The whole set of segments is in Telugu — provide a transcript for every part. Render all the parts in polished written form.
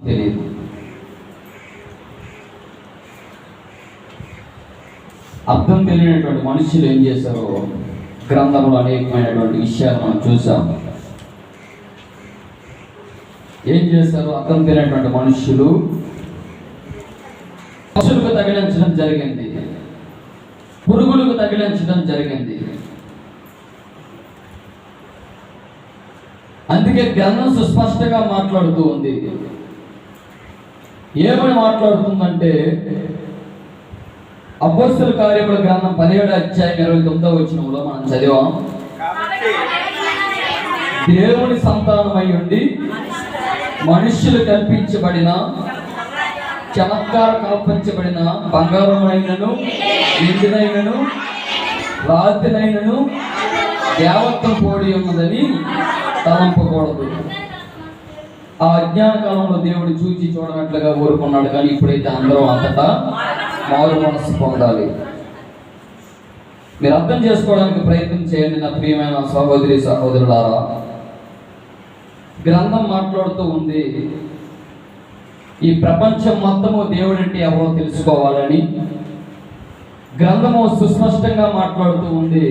తెలియదు. అర్థం తెలియనటువంటి మనుషులు ఏం చేశారో గ్రంథంలో అనేకమైనటువంటి విషయాలు మనం చూసాం. ఏం చేశారో అర్థం తెలియనటువంటి మనుషులు పశువులకు తగిలించడం జరిగింది, పురుగులకు తగిలించడం జరిగింది. అందుకే గ్రంథం సుస్పష్టంగా మాట్లాడుతూ ఉంది. ఏమని మాట్లాడుతుందంటే, అపోస్తలుల కార్యముల గ్రంథం 17వ అధ్యాయం 29వ వచనంలో మనం చదివాం, దేవుని సంతానమై ఉండి మనుష్యులు కల్పించబడిన చమత్కార కల్పించబడిన బంగారమైనను ఎండినైనను రాతినైనను దేవత్వం పోడి ఉన్నదని తలంపకూడదు. ఆ అజ్ఞాన కాలంలో దేవుడు చూచి చూడనట్లుగా ఊరుకున్నాడు, కానీ ఇప్పుడైతే అందరూ అంతటా మారు మనస్సు పొందాలి. మీరు అర్థం చేసుకోవడానికి ప్రయత్నం చేయండి నా ప్రియమైన సహోదరి సహోదరులారా. గ్రంథం మాట్లాడుతూ ఉంది, ఈ ప్రపంచం మొత్తము దేవుడంటే ఎవరో తెలుసుకోవాలని. గ్రంథము సుస్పష్టంగా మాట్లాడుతూ ఉంది,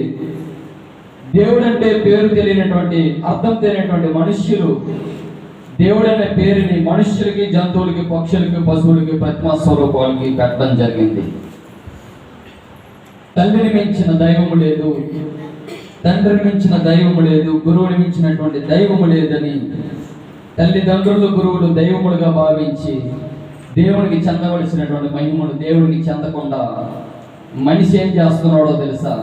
దేవుడంటే పేరు తెలియనటువంటి, అర్థం తెలియనటువంటి మనుష్యులు దేవుడనే పేరుని మనుష్యులకి, జంతువులకి, పక్షులకి, పశువులకి, ప్రతిమా స్వరూపాలకి పెట్టడం జరిగింది. తల్లిని మించిన దైవము లేదు, తండ్రిని మించిన దైవము లేదు, గురువుని మించినటువంటి దైవము లేదని తల్లిదండ్రులు, గురువులు దైవములుగా భావించి దేవునికి చెందవలసినటువంటి మహిమను దేవుడికి చెందకుండా మనిషి ఏం చేస్తున్నాడో తెలుసా?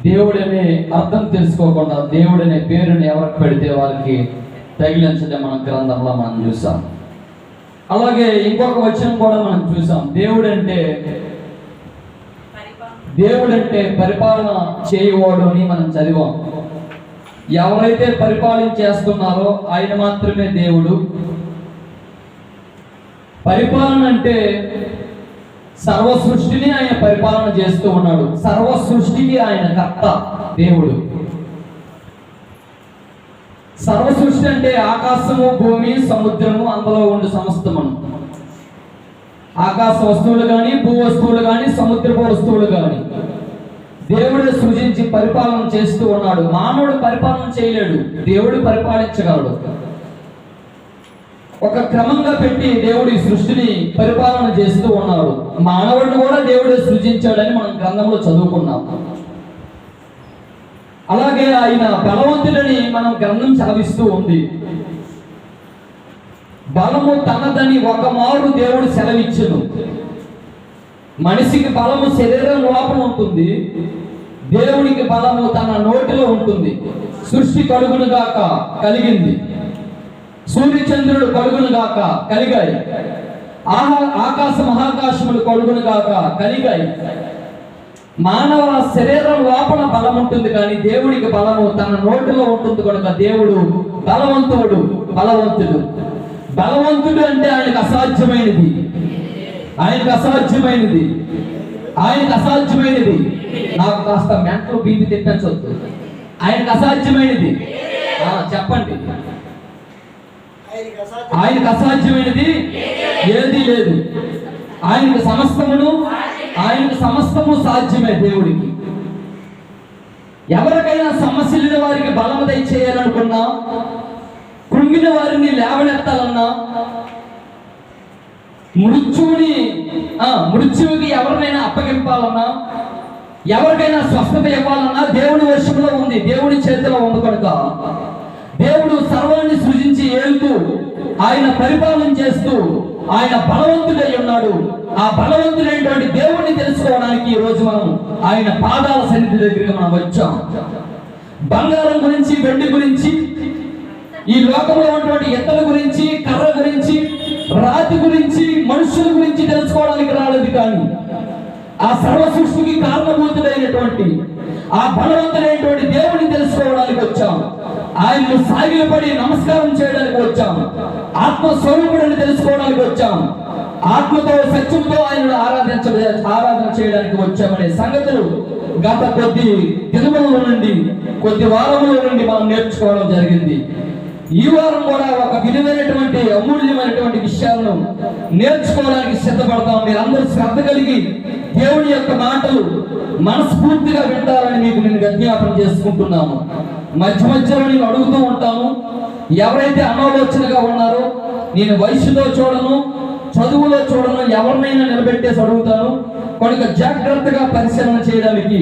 దేవుడనే అర్థం తెలుసుకోకుండా దేవుడనే పేరుని ఎవరికి పెడితే వారికి తగిలించడం మన గ్రంథంలో మనం చూసాం. అలాగే ఇంకొక వచనం కూడా మనం చూసాం, దేవుడంటే పరిపాలన చేయవాడు అని మనం చదివాం. ఎవరైతే పరిపాలించేస్తున్నారో ఆయన మాత్రమే దేవుడు. పరిపాలన అంటే సర్వ సృష్టిని ఆయన పరిపాలన చేస్తూ ఉన్నాడు. సర్వ సృష్టికి ఆయన కర్త దేవుడు. సర్వ సృష్టి అంటే ఆకాశము, భూమి, సముద్రము, అందులో ఉండే సమస్తమును. ఆకాశ వస్తువులు కానీ, భూ వస్తువులు కానీ, సముద్రపు వస్తువులు కానీ దేవుడు సృజించి పరిపాలన చేస్తూ ఉన్నాడు. మానవుడు పరిపాలన చేయలేడు, దేవుడు పరిపాలించగలడు. ఒక క్రమంగా పెట్టి దేవుడు ఈ సృష్టిని పరిపాలన చేస్తూ ఉన్నాడు. మానవుడిని కూడా దేవుడే సృజించాడని మనం గ్రంథంలో చదువుకున్నాం. అలాగే ఆయన బలవంతుడని మనం గ్రంథం చదివిస్తూ ఉంది. బలము తనదని ఒక మారు దేవుడు సెలవిచ్చును. మనిషికి బలము శరీరం లోపల ఉంటుంది, దేవుడికి బలము తన నోటిలో ఉంటుంది. సృష్టి కలుగును గాక కలిగింది, సూర్యచంద్రుడు కలుగును గాక కలిగాయి, ఆకాశ మహాకాశములు కలుగును గాక కలిగాయి. మానవ శరీరం లోపల బలం ఉంటుంది, కానీ దేవుడికి బలము తన నోటిలో ఉంటుంది కనుక దేవుడు బలవంతుడు. బలవంతుడు అంటే ఆయనకు అసాధ్యమైనది, ఆయనకు అసాధ్యమైనది. నాకు కాస్త మెంటలు బీపీ తెప్పించవద్దు. ఆయనకు అసాధ్యమైనది చెప్పండి. ఆయనకు అసాధ్యమైనది ఏది లేదు. ఆయనకు సమస్తము సాధ్యమే దేవుడికి. ఎవరికైనా సమస్యలు వారికి బలము దయచేయాలనుకున్నా, కృంగిన వారిని లేవనెత్తాలన్నా, మృత్యువుకి ఎవరినైనా అప్పగింపాలన్నా, ఎవరికైనా స్వస్థత ఇవ్వాలన్నా దేవుడి వశంలో ఉంది, దేవుడి చేతిలో ఉంది. కనుక దేవుడు సర్వాన్ని సృజించి ఏలుతూ ఆయన పరిపాలన చేస్తూ ఆయన బలవంతుడై ఉన్నాడు. ఆ బలవంతుడైనటువంటి దేవుడిని తెలుసుకోవడానికి ఈ రోజు మనం ఆయన పాదాల సన్నిధి దగ్గరికి మనం వచ్చాం. బంగారం గురించి, వెండి గురించి, ఈ లోకంలో ఉన్నటువంటి ఎత్తల గురించి, కర్ర గురించి, రాతి గురించి, మనుషుల గురించి తెలుసుకోవడానికి రాలేదు, కానీ ఆ సర్వ సృష్టికి కారణభూతుడైనటువంటి ఆ బలవంతుడైనటువంటి దేవుడిని తెలుసుకోవడానికి వచ్చాం. ఆయన్ను సాగిలపడి నమస్కారం చేయడానికి వచ్చాం. ఆత్మస్వరూపుడిని తెలుసుకోవడానికి వచ్చాం. ఆత్మతో సత్యంతో ఆయనను ఆరాధన చేయడానికి వచ్చామనే సంగతులు గత కొద్ది దినముల నుండి, కొద్ది వారముల నుండి మనం నేర్చుకోవడం జరిగింది. ఈ వారం కూడా ఒక విలువైనటువంటి అమూల్యమైనటువంటి విషయాలను నేర్చుకోవడానికి సిద్ధపడతాం. మీరందరూ శ్రద్ధ కలిగి దేవుని యొక్క మాటలు మనస్ఫూర్తిగా వింటారని మీకు నేను విజ్ఞాపన చేసుకుంటున్నాను. మధ్య మధ్యలో నేను అడుగుతూ ఉంటాను, ఎవరైతే అనాలోచనగా ఉన్నారో నేను వయసులో చూడను, చదువులో చూడను, ఎవరినైనా నిలబెట్టేసి అడుగుతాను. కనుక జాగ్రత్తగా పరిశీలన చేయడానికి,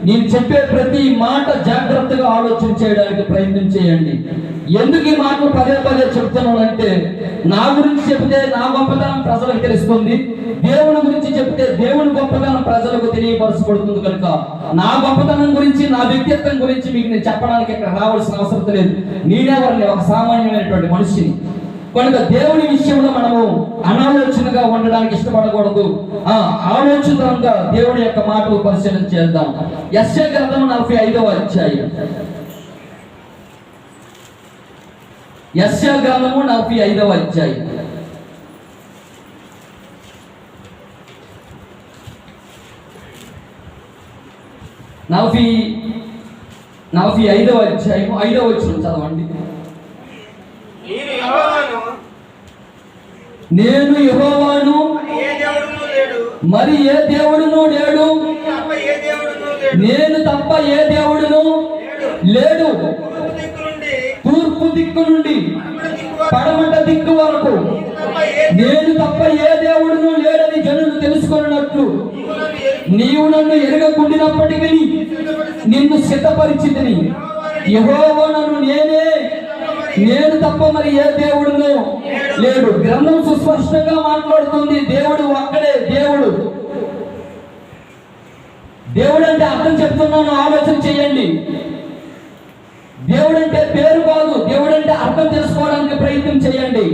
నేను చెప్పే ప్రతి మాట జాగ్రత్తగా ఆలోచన చేయడానికి ప్రయత్నం చేయండి. ఎందుకు ఈ మాటలు పదే పదే చెప్తున్నానంటే, నా గురించి చెప్తే నా గొప్పతనం ప్రజలకు తెలుస్తుంది, దేవుని గురించి చెప్తే దేవుని గొప్పతనం ప్రజలకు తెలియపరచబడుతుంది. కనుక నా గొప్పతనం గురించి, నా వ్యక్తిత్వం గురించి మీకు నేను చెప్పడానికి ఇక్కడ రావాల్సిన అవసరం లేదు. నేనెవరిని, ఒక సామాన్యమైనటువంటి మనిషిని. కనుక దేవుని విషయంలో మనము అనాలోచనగా ఉండడానికి ఇష్టపడకూడదు, ఆలోచితంగా దేవుని యొక్క మాటలు పరిశీలన చేద్దాం. యెషయా గ్రంథం 45వ అధ్యాయం. యెషయా గ్రంథము 45వ అధ్యాయం. నలభై 5వ అధ్యాయం 5వ వచనం చదవండి. నేను యెహోవాను, మరి ఏ దేవుడును లేడు, నేను తప్ప ఏ దేవుడును లేడు. తూర్పు దిక్కు నుండి పడమట దిక్కు వరకు నేను తప్ప ఏ దేవుడును లేడని జనులు తెలుసుకున్నట్లు నీవు నన్ను ఎరగకుండినప్పటికీ నిన్ను సిద్ధపరిచితిని. యెహోవా నన్ను నేను తప్ప మరి ఏ దేవుడును లేడు. గ్రంథం సుస్పష్టంగా మాట్లాడుతుంది, దేవుడు ఒక్కడే దేవుడు. దేవుడు అంటే అర్థం చెప్తున్నాను, ఆలోచన చేయండి. దేవుడు అంటే పేరు కాదు, దేవుడు అంటే అర్థం తెలుసుకోవడానికి ప్రయత్నం చేయండి.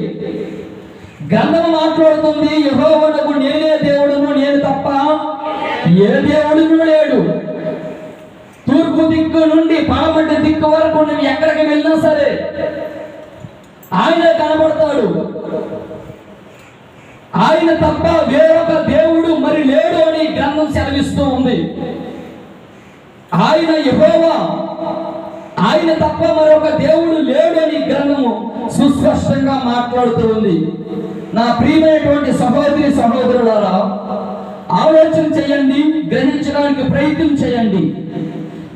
గ్రంథం మాట్లాడుతుంది, యెహోవాకు నేనే దేవుడును, నేను తప్ప ఏ దేవుడును లేడు. తూర్పు దిక్కు నుండి పడమట దిక్కు వరకు నువ్వు ఎక్కడికి వెళ్ళినా సరే ఆయనే కనబడతాడు. ఆయన తప్ప వేరొక దేవుడు మరి లేడు అని గ్రంథం సెలవిస్తూ ఉంది. ఆయన యెహోవా, ఆయన తప్ప మరొక దేవుడు లేడు అని గ్రంథము సుస్పష్టంగా మాట్లాడుతూ ఉంది. నా ప్రియమైనటువంటి సహోదరి సహోదరులారా, ఆలోచన చేయండి, గ్రహించడానికి ప్రయత్నం చేయండి.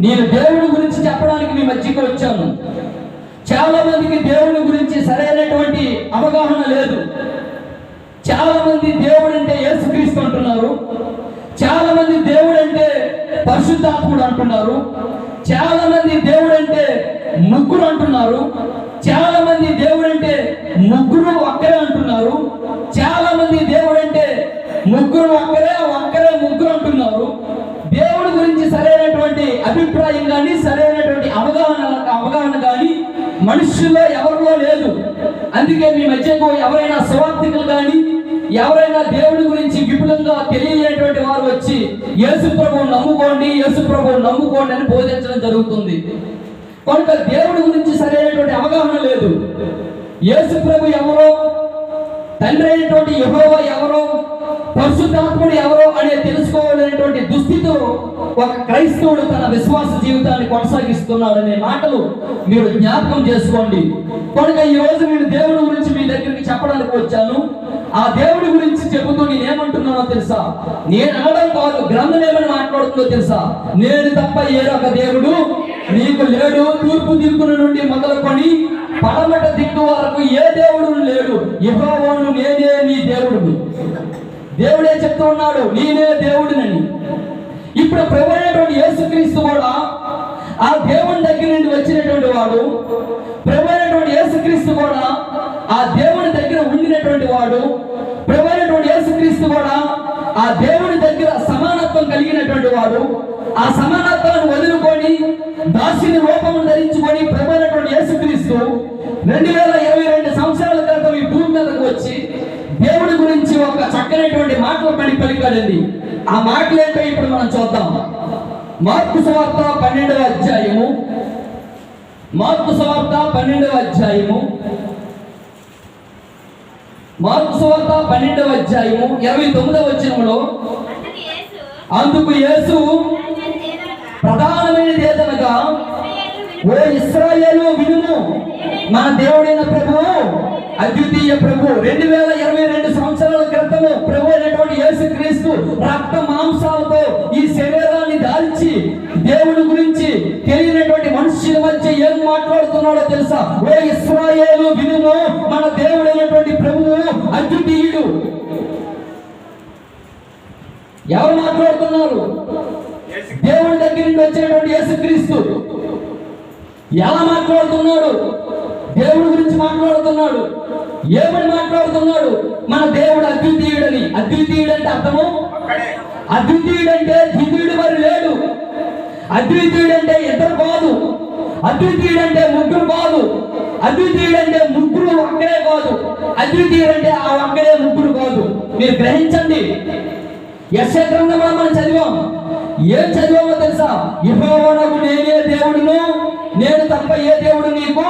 నేను దేవుడి గురించి చెప్పడానికి మీ మధ్యకి వచ్చాను. చాలా మందికి దేవుని గురించి సరైనటువంటి అవగాహన లేదు. చాలా మంది దేవుడు అంటే యేసుక్రీస్తు అంటున్నారు, చాలా మంది దేవుడు అంటే పరిశుద్ధాత్ముడు అంటున్నారు, చాలా మంది దేవుడు అంటే ముగ్గురు అంటున్నారు, చాలా మంది దేవుడు అంటే ముగ్గురు ఒక్కరే అంటున్నారు, చాలా మంది దేవుడు అంటే ముగ్గురు ఒక్కరే ముగ్గురు అంటున్నారు. దేవుడి గురించి సరైనటువంటి అభిప్రాయం కానీ సరైనటువంటి అవగాహన కానీ మనుషుల్లో ఎవరిలో లేదు. అందుకే మీ మధ్యకు ఎవరైనా సువార్తికులు కానీ ఎవరైనా దేవుడి గురించి విపులంగా తెలియలేనటువంటి వారు వచ్చి యేసు ప్రభువును నమ్ముకోండి అని బోధించడం జరుగుతుంది. కనుక దేవుడి గురించి సరైనటువంటి అవగాహన లేదు. యేసు ప్రభు ఎవరో, తండ్రి అయినటువంటి యెహోవా ఎవరో, పరిశుద్ధాత్ముడు ఎవరో అనే తెలుసుకోవాలనేటువంటి దుస్థితితో ఒక క్రైస్తవుడు తన విశ్వాస జీవితాన్ని కొనసాగిస్తున్నాడనే మాటలు మీరు జ్ఞాపకం చేసుకోండి. కనుక ఈ రోజు నేను దేవుడి గురించి మీ దగ్గరికి చెప్పడానికి వచ్చాను. ఆ దేవుడి గురించి చెబుతూ నేనేమంటున్నానో తెలుసా? నేను అనడం కాదు, గ్రంథం ఏమని మాట్లాడుతుందో తెలుసా? నేను తప్ప ఏరొక దేవుడు నీకు లేడు. తూర్పు దిక్కుల నుండి మొదలుకొని పడమట దిక్కు వరకు ఏ దేవుడు లేడు. యెహోవాను నేనే నీ దేవుడు. దేవుడే చెప్తూ ఉన్నాడు, నేనే దేవుడినని. ఇప్పుడు ప్రభువైనటువంటి యేసుక్రీస్తు కూడా ఆ దేవుని దగ్గర నుండి వచ్చినటువంటి వాడు. ప్రభువైనటువంటి యేసుక్రీస్తు కూడా ఆ దేవుని దగ్గర ఉండినటువంటి వాడు. ప్రభువైనటువంటి యేసుక్రీస్తు కూడా ఆ దేవుని దగ్గర సమానత్వం కలిగినటువంటి వాడు. ఆ సమానత్వాన్ని వదులుకొని దాసుని రూపమును ధరించుకొని ప్రభువైనటువంటి యేసుక్రీస్తు 2022 సంవత్సరాల క్రితం ఈ భూమి మీదకు వచ్చి దేవుడి గురించి ఒక చక్కనటువంటి మాటలు పలికాడండి. ఆ మాటలు ఏంటో ఇప్పుడు మనం చూద్దాం. మార్కు సువార్త 12వ అధ్యాయము. మార్కు సువార్త 12వ అధ్యాయము. మార్కు సువార్త 12వ అధ్యాయము 29వ వచనములో అందుకు యేసు ప్రధానమైనది ఏదనగా ఓ ఇశ్రాయేలు వినుము, మన దేవుడైన ప్రభువు అద్వితీయ ప్రభు. 2022 సంవత్సరాల క్రితము ప్రభు అయినటువంటి యేసుక్రీస్తు రక్త మాంసాలతో ఈ శరీరాన్ని దాల్చి దేవుని గురించి తెలియనటువంటి మనుషుల మధ్య ఏం మాట్లాడుతున్నాడో తెలుసా? ఓ ఇశ్రాయేలు వినుము, మన దేవుడైనటువంటి ప్రభువు అద్వితీయుడు. ఎవరు మాట్లాడుతున్నారు? దేవుడి దగ్గర నుండి వచ్చినటువంటి యేసుక్రీస్తు. ఎలా మాట్లాడుతున్నాడు? దేవుడి గురించి మాట్లాడుతున్నాడు. ఏమని మాట్లాడుతున్నాడు? మన దేవుడు అద్వితీయుడని. అద్వితీయుడు అంటే అర్థము, అద్వితీయుడు అంటే ద్వితీయుడు మరి లేడు. అద్వితీయుడు అంటే ఇద్దరు కాదు. అద్వితీయుడు అంటే ముగ్గురు కాదు. అద్వితీయుడు అంటే ముగ్గురు ఒక్కడే కాదు. అద్వితీయుడు అంటే ఆ ఒక్కడే ముగ్గురు కాదు. మీరు గ్రహించండి. యెషయా గ్రంథంలో మనం చదివాం. ఏం చదివామో తెలుసా? యెహోవానగు నేనే దేవుడును, నేను తప్ప ఏ దేవుడు నీకు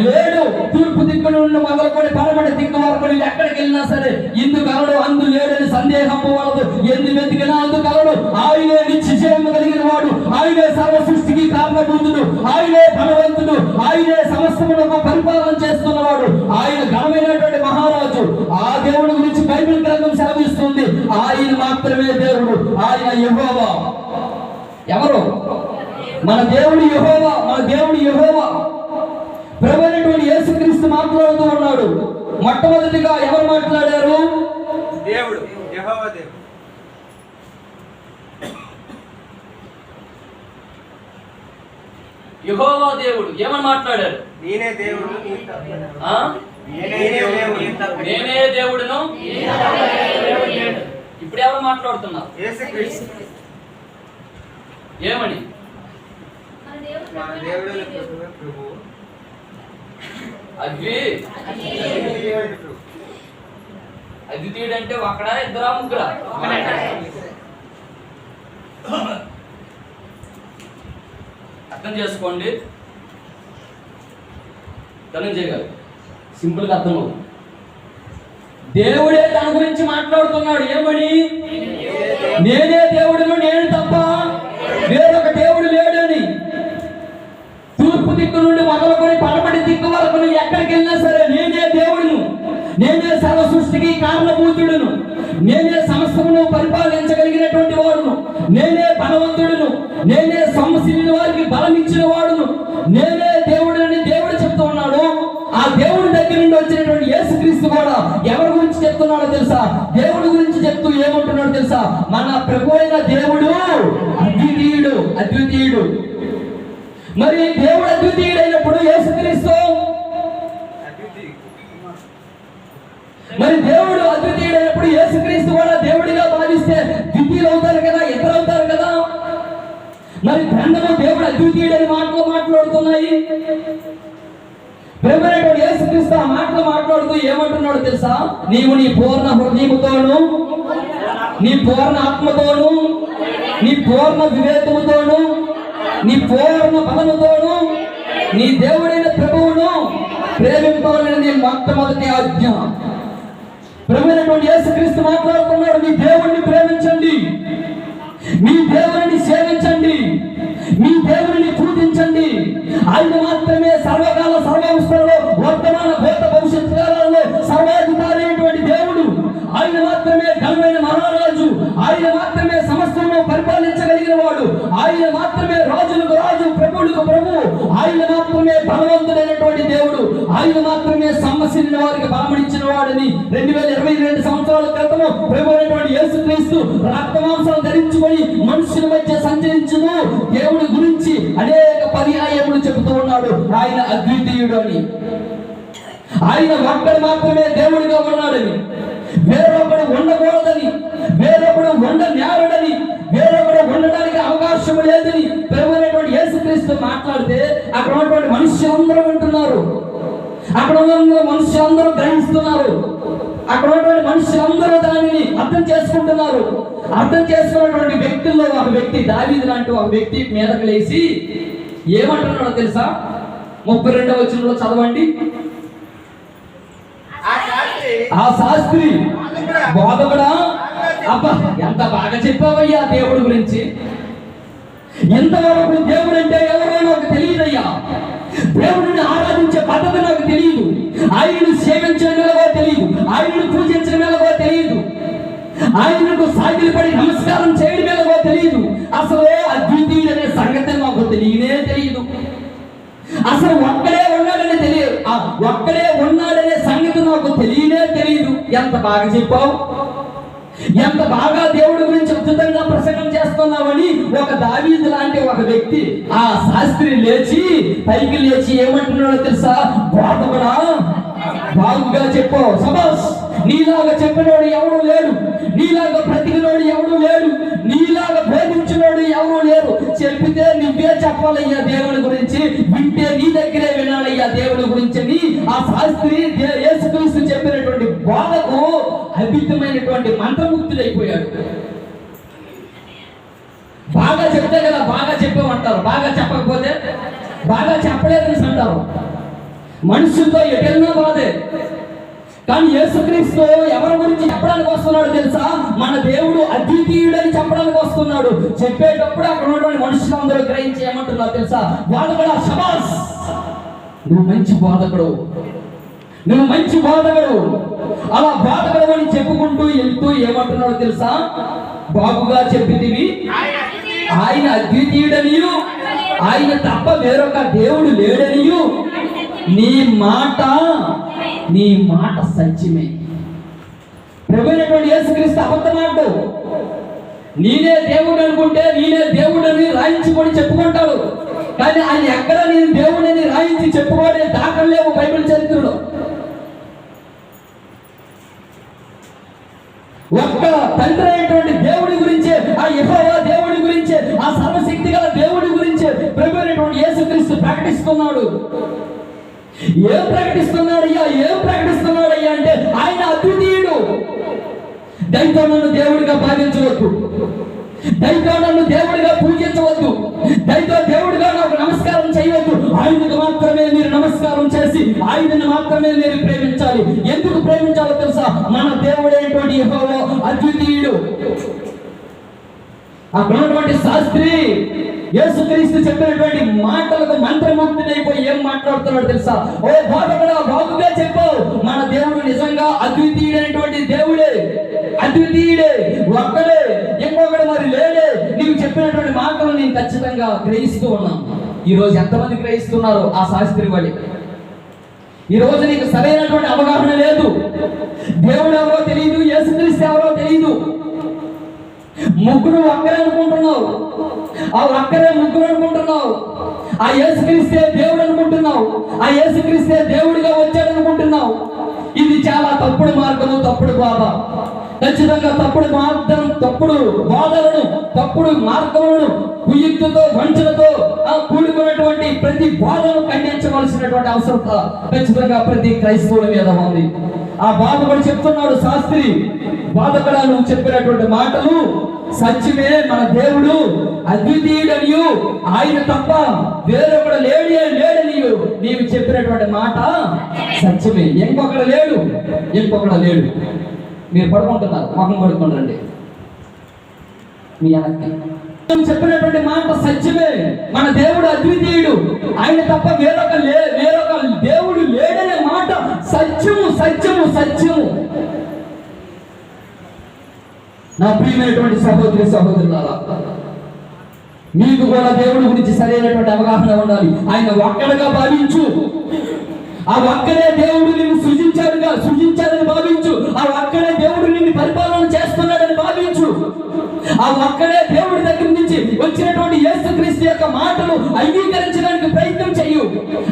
లేడు. తూర్పు దిక్కు నుండి మొదలుకొని పడమటి దిక్కు వరకు ఎక్కడికి వెళ్ళినా సరే ఇందు కలడు అందు లేడని సందేహం వలదు. ఎందు వెతికినా అందు కలడు. ఆయనే నిశ్చయం కలిగిన వాడు, ఆయనే సర్వ సృష్టికి కారణభూతుడు, ఆయనే బలవంతుడు, ఆయనే సమస్తమునకు పరిపాలన చేస్తున్నవాడు, ఆయన ఘనమైనటువంటి మహారాజు. ఆ దేవుడి గురించి బైబిల్ గ్రంథం సెలవిస్తుంది. ఆయన మాత్రమే దేవుడు. ఆయన యెహోవా. ఎవరు? మన దేవుడు యెహోవా. మన దేవుడు యెహోవా. ప్రభు అయినటువంటి యేసుక్రీస్తు మాట్లాడుతూ ఉన్నాడు. మొట్టమొదటిగా ఎవరు మాట్లాడారు? దేవుడు, యెహోవా దేవుడు. యెహోవా దేవుడు ఏమని మాట్లాడారు? నేనే దేవుడు, నేనే దేవుడును. ఇప్పుడు ఎవరు మాట్లాడుతున్నారు? యేసుక్రీస్తు. ఏమని? మన దేవుడు ప్రభువు అద్వితీయుడు అంటే ఒకడా ఇద్దరా ముగ్గురా? అర్థం చేసుకోండి. ధనంజయ్ గారు సింపుల్ గా అర్థం అవుతుంది. దేవుడే తన గురించి మాట్లాడుతున్నాడు. ఏమని? నేనే దేవుడును, నేను తప్ప వేరొక దేవుడు లేడని. తూర్పు దిక్కు నుండి మొదలుకొని పడమటి దిక్కు వరకు ఎక్కడికి వెళ్ళినా సరే నేనే దేవుడును, నేనే సర్వ సృష్టికి కారణభూతుడును, నేనే సమస్తమును పరిపాలించగలిగినటువంటి వాడును, నేనే బలవంతుడును, నేనే సమస్యల వారికి బలం ఇచ్చిన వాడును, నేనే దేవుడని దేవుడు చెప్తూ ఉన్నాడు. ఆ దేవుడి దగ్గర నుండి వచ్చినటువంటి యేసుక్రీస్తు కూడా ఎవరి గురించి చెప్తున్నాడో తెలుసా? దేవుడి గురించి చెప్తూ ఏమంటున్నాడో తెలుసా? మన ప్రభు అయిన దేవుడు అద్వితీయుడు. అద్వితీయుడు. మరి దేవుడు అద్వితీయుడు అయినప్పుడు యేసుక్రీస్తు, మరి దేవుడు అద్వితీయుడు అయినప్పుడు యేసుక్రీస్తు కూడా దేవుడిగా భావిస్తే ద్వితీయులు అవుతారు కదా, ఇద్దరు అవుతారు కదా. మరి గ్రంథము దేవుడు అద్వితీయుడని మాట్లాడుతున్నాయి. ప్రభువైనటువంటి యేసుక్రీస్తు ఆ మాటలు మాట్లాడుతూ ఏమంటున్నాడు తెలుసా? నీవు నీ పూర్ణ హృదయముతోను, నీ పూర్ణ ఆత్మతోను, నీ పూర్ణ వివేకముతోను, నీ పూర్ణ బలముతోను నీ దేవుడైన ప్రభువును ప్రేమింపవలెనని మొట్టమొదటి ఆజ్ఞ. ప్రభువైనటువంటి యేసుక్రీస్తు మాట్లాడుతున్నాడు. మీ దేవుణ్ణి ప్రేమించండి, మీ దేవుని సేవించండి, మీ దేవుని పూజించండి. ఆయన మాత్రమే సర్వకాల సర్వావస్థలలో వర్తమాన భూత భవిష్యత్ కాలాల్లో సర్వాధికారి అయినటువంటి దేవుడు. ఆయన మాత్రమే ఘనమైన మహారాజు. ఆయన మాత్రమే సమస్తము పరిపాలించగలిగిన వాడు. ఆయన మాత్రమే రాజులకు రాజు, ప్రభువులకు ప్రభు. ఆయన మాత్రమే బలవంతుడైనటువంటి దేవుడు. ఆయన మాత్రమే సమస్యల వారికి బలమనిచ్చిన వాడని 2022 సంవత్సరాల క్రితము ప్రభు అయినటువంటి యేసుక్రీస్తు రక్తమాంసాలు ధరించుకొని మనుషుల మధ్య సంచరించును దేవుడి గురించి అనేక పర్యాయములు చెబుతూ ఉన్నాడు. ఆయన అద్వితీయుడు అని, ఆయన ఒక్కడు మాత్రమే దేవుడిగా ఉన్నాడని, వేరొకడు ఉండకూడదని, వేరొకడు ఉండనేరడని, వేరొకడు ఉండడానికి అవకాశం లేదని ప్రభువైనటువంటి యేసుక్రీస్తు మాట్లాడితే అక్కడ ఉన్నటువంటి మనుష్యులందరూ వింటున్నారు, అక్కడ ఉన్న మనుష్యులందరూ గ్రహిస్తున్నారు, అక్కడ ఉన్నటువంటి మనుష్యులందరూ దానిని అర్థం చేసుకుంటున్నారు. అర్థం చేసుకున్నటువంటి వ్యక్తుల్లో ఒక వ్యక్తి, దావీదు లాంటి ఒక వ్యక్తి మీదకు లేచి ఏమంటున్నాడో తెలుసా? 32వ వచనంలో చదవండి. ఆ శాస్త్రి బోధకుడా, అబ్బా ఎంత బాగా చెప్పావయ్యా దేవుడి గురించి. ఎంతవరకు దేవుడు అంటే ఎవరో నాకు తెలియదయ్యా. దేవుడిని ఆరాధించే పద్ధతి నాకు తెలియదు. ఆయనను సేవించడం ఎలాగో తెలియదు. ఆయనను పూజించడం ఎలాగో తెలియదు. ఆయనకు సాగిలపడి నమస్కారం చేయడం ఎలాగో తెలియదు. అసలు అద్వితీయుడు అనే సంగతి నాకు తెలియనే తెలియదు. అసలు ఒక్కడే ఉన్నాడనే సంగతి నాకు తెలియనే తెలియదు. ఎంత బాగా చెప్పావు, ఎంత బాగా దేవుడి గురించి ఉచితంగా ప్రసంగం చేస్తున్నామని ఒక దావీదు లాంటి ఒక వ్యక్తి, ఆ శాస్త్రి పైకి లేచి ఏమంటున్నాడో తెలుసా? బోధకుడా, బాగుగా చెప్పావు, సబాస్. నీలాగా చెప్పినోడు ఎవడు లేడు, నీలాగా బ్రతికినోడు ఎవడు లేడు, నీలాగా బోధించినోడు ఎవరు లేరు. చెప్పితే నువ్వే చెప్పాలయ్యా దేవుడి గురించి, వింటే నీ దగ్గరే వినాలయ్యా దేవుడి గురించి అని ఆ శాస్త్రి యేసుక్రీస్తు చెప్పినటువంటి బోధకు అద్భుతమైనటువంటి మంత్రముక్తుడైపోయాడు. బాగా చెప్తే కదా బాగా చెప్పామంటారు, బాగా చెప్పకపోతే బాగా చెప్పలేదని అంటారు. మనుషులతో ఎటెన్నో బాధే. కానీ యేసుక్రీస్తు ఎవరి గురించి చెప్పడానికి వస్తున్నాడు తెలుసా? మన దేవుడు అద్వితీయుడని చెప్పడానికి వస్తున్నాడు. చెప్పేటప్పుడు అక్కడ ఉన్నటువంటి మనుషులందరూ గ్రహించి ఏమంటున్నారు తెలుసా? బోధకుడా, శబాస్, నువ్వు మంచి బోధకుడు, నువ్వు మంచి బోధకుడు. అలా బోధకుడు అని చెప్పుకుంటూ వెళ్తూ ఏమంటున్నాడు తెలుసా? బాగుగా చెప్పితివి, ఆయన అద్వితీయుడనియు, ఆయన తప్ప వేరొక దేవుడు లేడనియు, నీ మాట సత్యమే. ప్రభువైనటువంటి యేసుక్రీస్తు అబద్ధమాడు. నేనే దేవుడు అనుకుంటే నేనే దేవుడని రాయించుకొని చెప్పుకుంటాడు. కానీ ఆయన ఎక్కడ నేను దేవుడని రాయించి చెప్పుకోవడే దాఖలు లేవు బైబిల్ చరిత్రలో. ఒక్క తండ్రి అయినటువంటి దేవుడి గురించే, ఆ యెహోవా దేవుడి గురించే, ఆ సర్వశక్తి గల దేవుడి గురించే ప్రభువైనటువంటి యేసుక్రీస్తు ప్రకటిస్తున్నాడు. ఏం ప్రకటిస్తున్నాడయ్యా అంటే ఆయన అద్వితీయుడు. దయతో నన్ను దేవుడిగా భావించవద్దు, దయతో నన్ను దేవుడిగా పూజించవద్దు, దయతో దేవుడిగా నాకు నమస్కారం చేయవద్దు. ఆయనకు మాత్రమే మీరు నమస్కారం చేసి ఆయనను మాత్రమే మీరు ప్రేమించాలి. ఎందుకు ప్రేమించాలో తెలుసా? మన దేవుడైనటువంటి యెహోవా అద్వితీయుడు. అక్కడ ఉన్నటువంటి శాస్త్రి యేసుక్రీస్తు చెప్పినటువంటి మాటలకు మంత్రముగ్ధుడైపోయి ఏం మాట్లాడుతున్నాడు తెలుసా? ఓ బోధకుడా, బాగుగా చెప్పావు, మన దేవుడు నిజంగా అద్వితీయుడైనటువంటి దేవుడే, అద్వితీయుడే, ఒక్కడే, ఇంకొకడు మరి లేడే. నీవు చెప్పినటువంటి మాటలు నేను ఖచ్చితంగా గ్రహిస్తూ ఉన్నాను. ఈ రోజు ఎంతమంది గ్రహిస్తున్నారు? ఆ శాస్త్రి వల్ల ఈ రోజు నీకు సరైనటువంటి అవగాహన లేదు. దేవుడు ఎవరో తెలియదు, యేసుక్రీస్తు ఎవరో తెలియదు. ముగ్గురు ఒక్కరే అనుకుంటున్నావు, ఆ ఒక్కరే ముగ్గురు అనుకుంటున్నావు. ఆ యేసుక్రీస్తే దేవుడు అనుకుంటున్నావు, ఆ యేసుక్రీస్తే దేవుడిగా వచ్చాడు అనుకుంటున్నావు. ఇది చాలా తప్పుడు మార్గము, తప్పుడు బాధ. ఖచ్చితంగా తప్పుడు మార్గం, తప్పుడు బాధలను, తప్పుడు మార్గములను, కుయుక్తితో వంచనతో కూడుకున్నటువంటి ప్రతి బాధను ఖండించవలసినటువంటి అవసరం ఖచ్చితంగా ప్రతి క్రైస్తవుల మీద ఉంది. ఆ బాధకుడు చెప్తున్నాడు, శాస్త్రి బాధకుడా, నువ్వు చెప్పినటువంటి మాటలు సత్యమే. మన దేవుడు అద్వితీయుడనియు, ఆయన తప్ప వేరొకడు లేడనియు నీవు చెప్పినటువంటి మాట సత్యమే. ఇంకొకడు లేడు. మీరు పడుకుంటున్నారు, మొహం పడుకుంటారండి. మీ చెప్పినటువంటి మాట సత్యమే. మన దేవుడు అద్వితీయుడు, ఆయన తప్ప వేరొక దేవుడు లేడనే మాట సత్యము. నా ప్రియమైనటువంటి సహోదరులారా, మీకు కూడా దేవుడి గురించి సరైనటువంటి అవగాహన ఉండాలి. ఆయన ఒక్కడుగా భావించు. ఆ ఒక్కడే దేవుడు నిన్ను సృజించాడని భావించు. ఆ ఒక్కడే దేవుడు నిన్ను పరిపాలన చేస్తున్నాడని భావించు. ఆ ఒక్కడే దేవుడి దగ్గర నుంచి వచ్చినటువంటి యేసుక్రీస్తు యొక్క మాటలు అంగీకరించడానికి ప్రయత్నం చెయ్యు.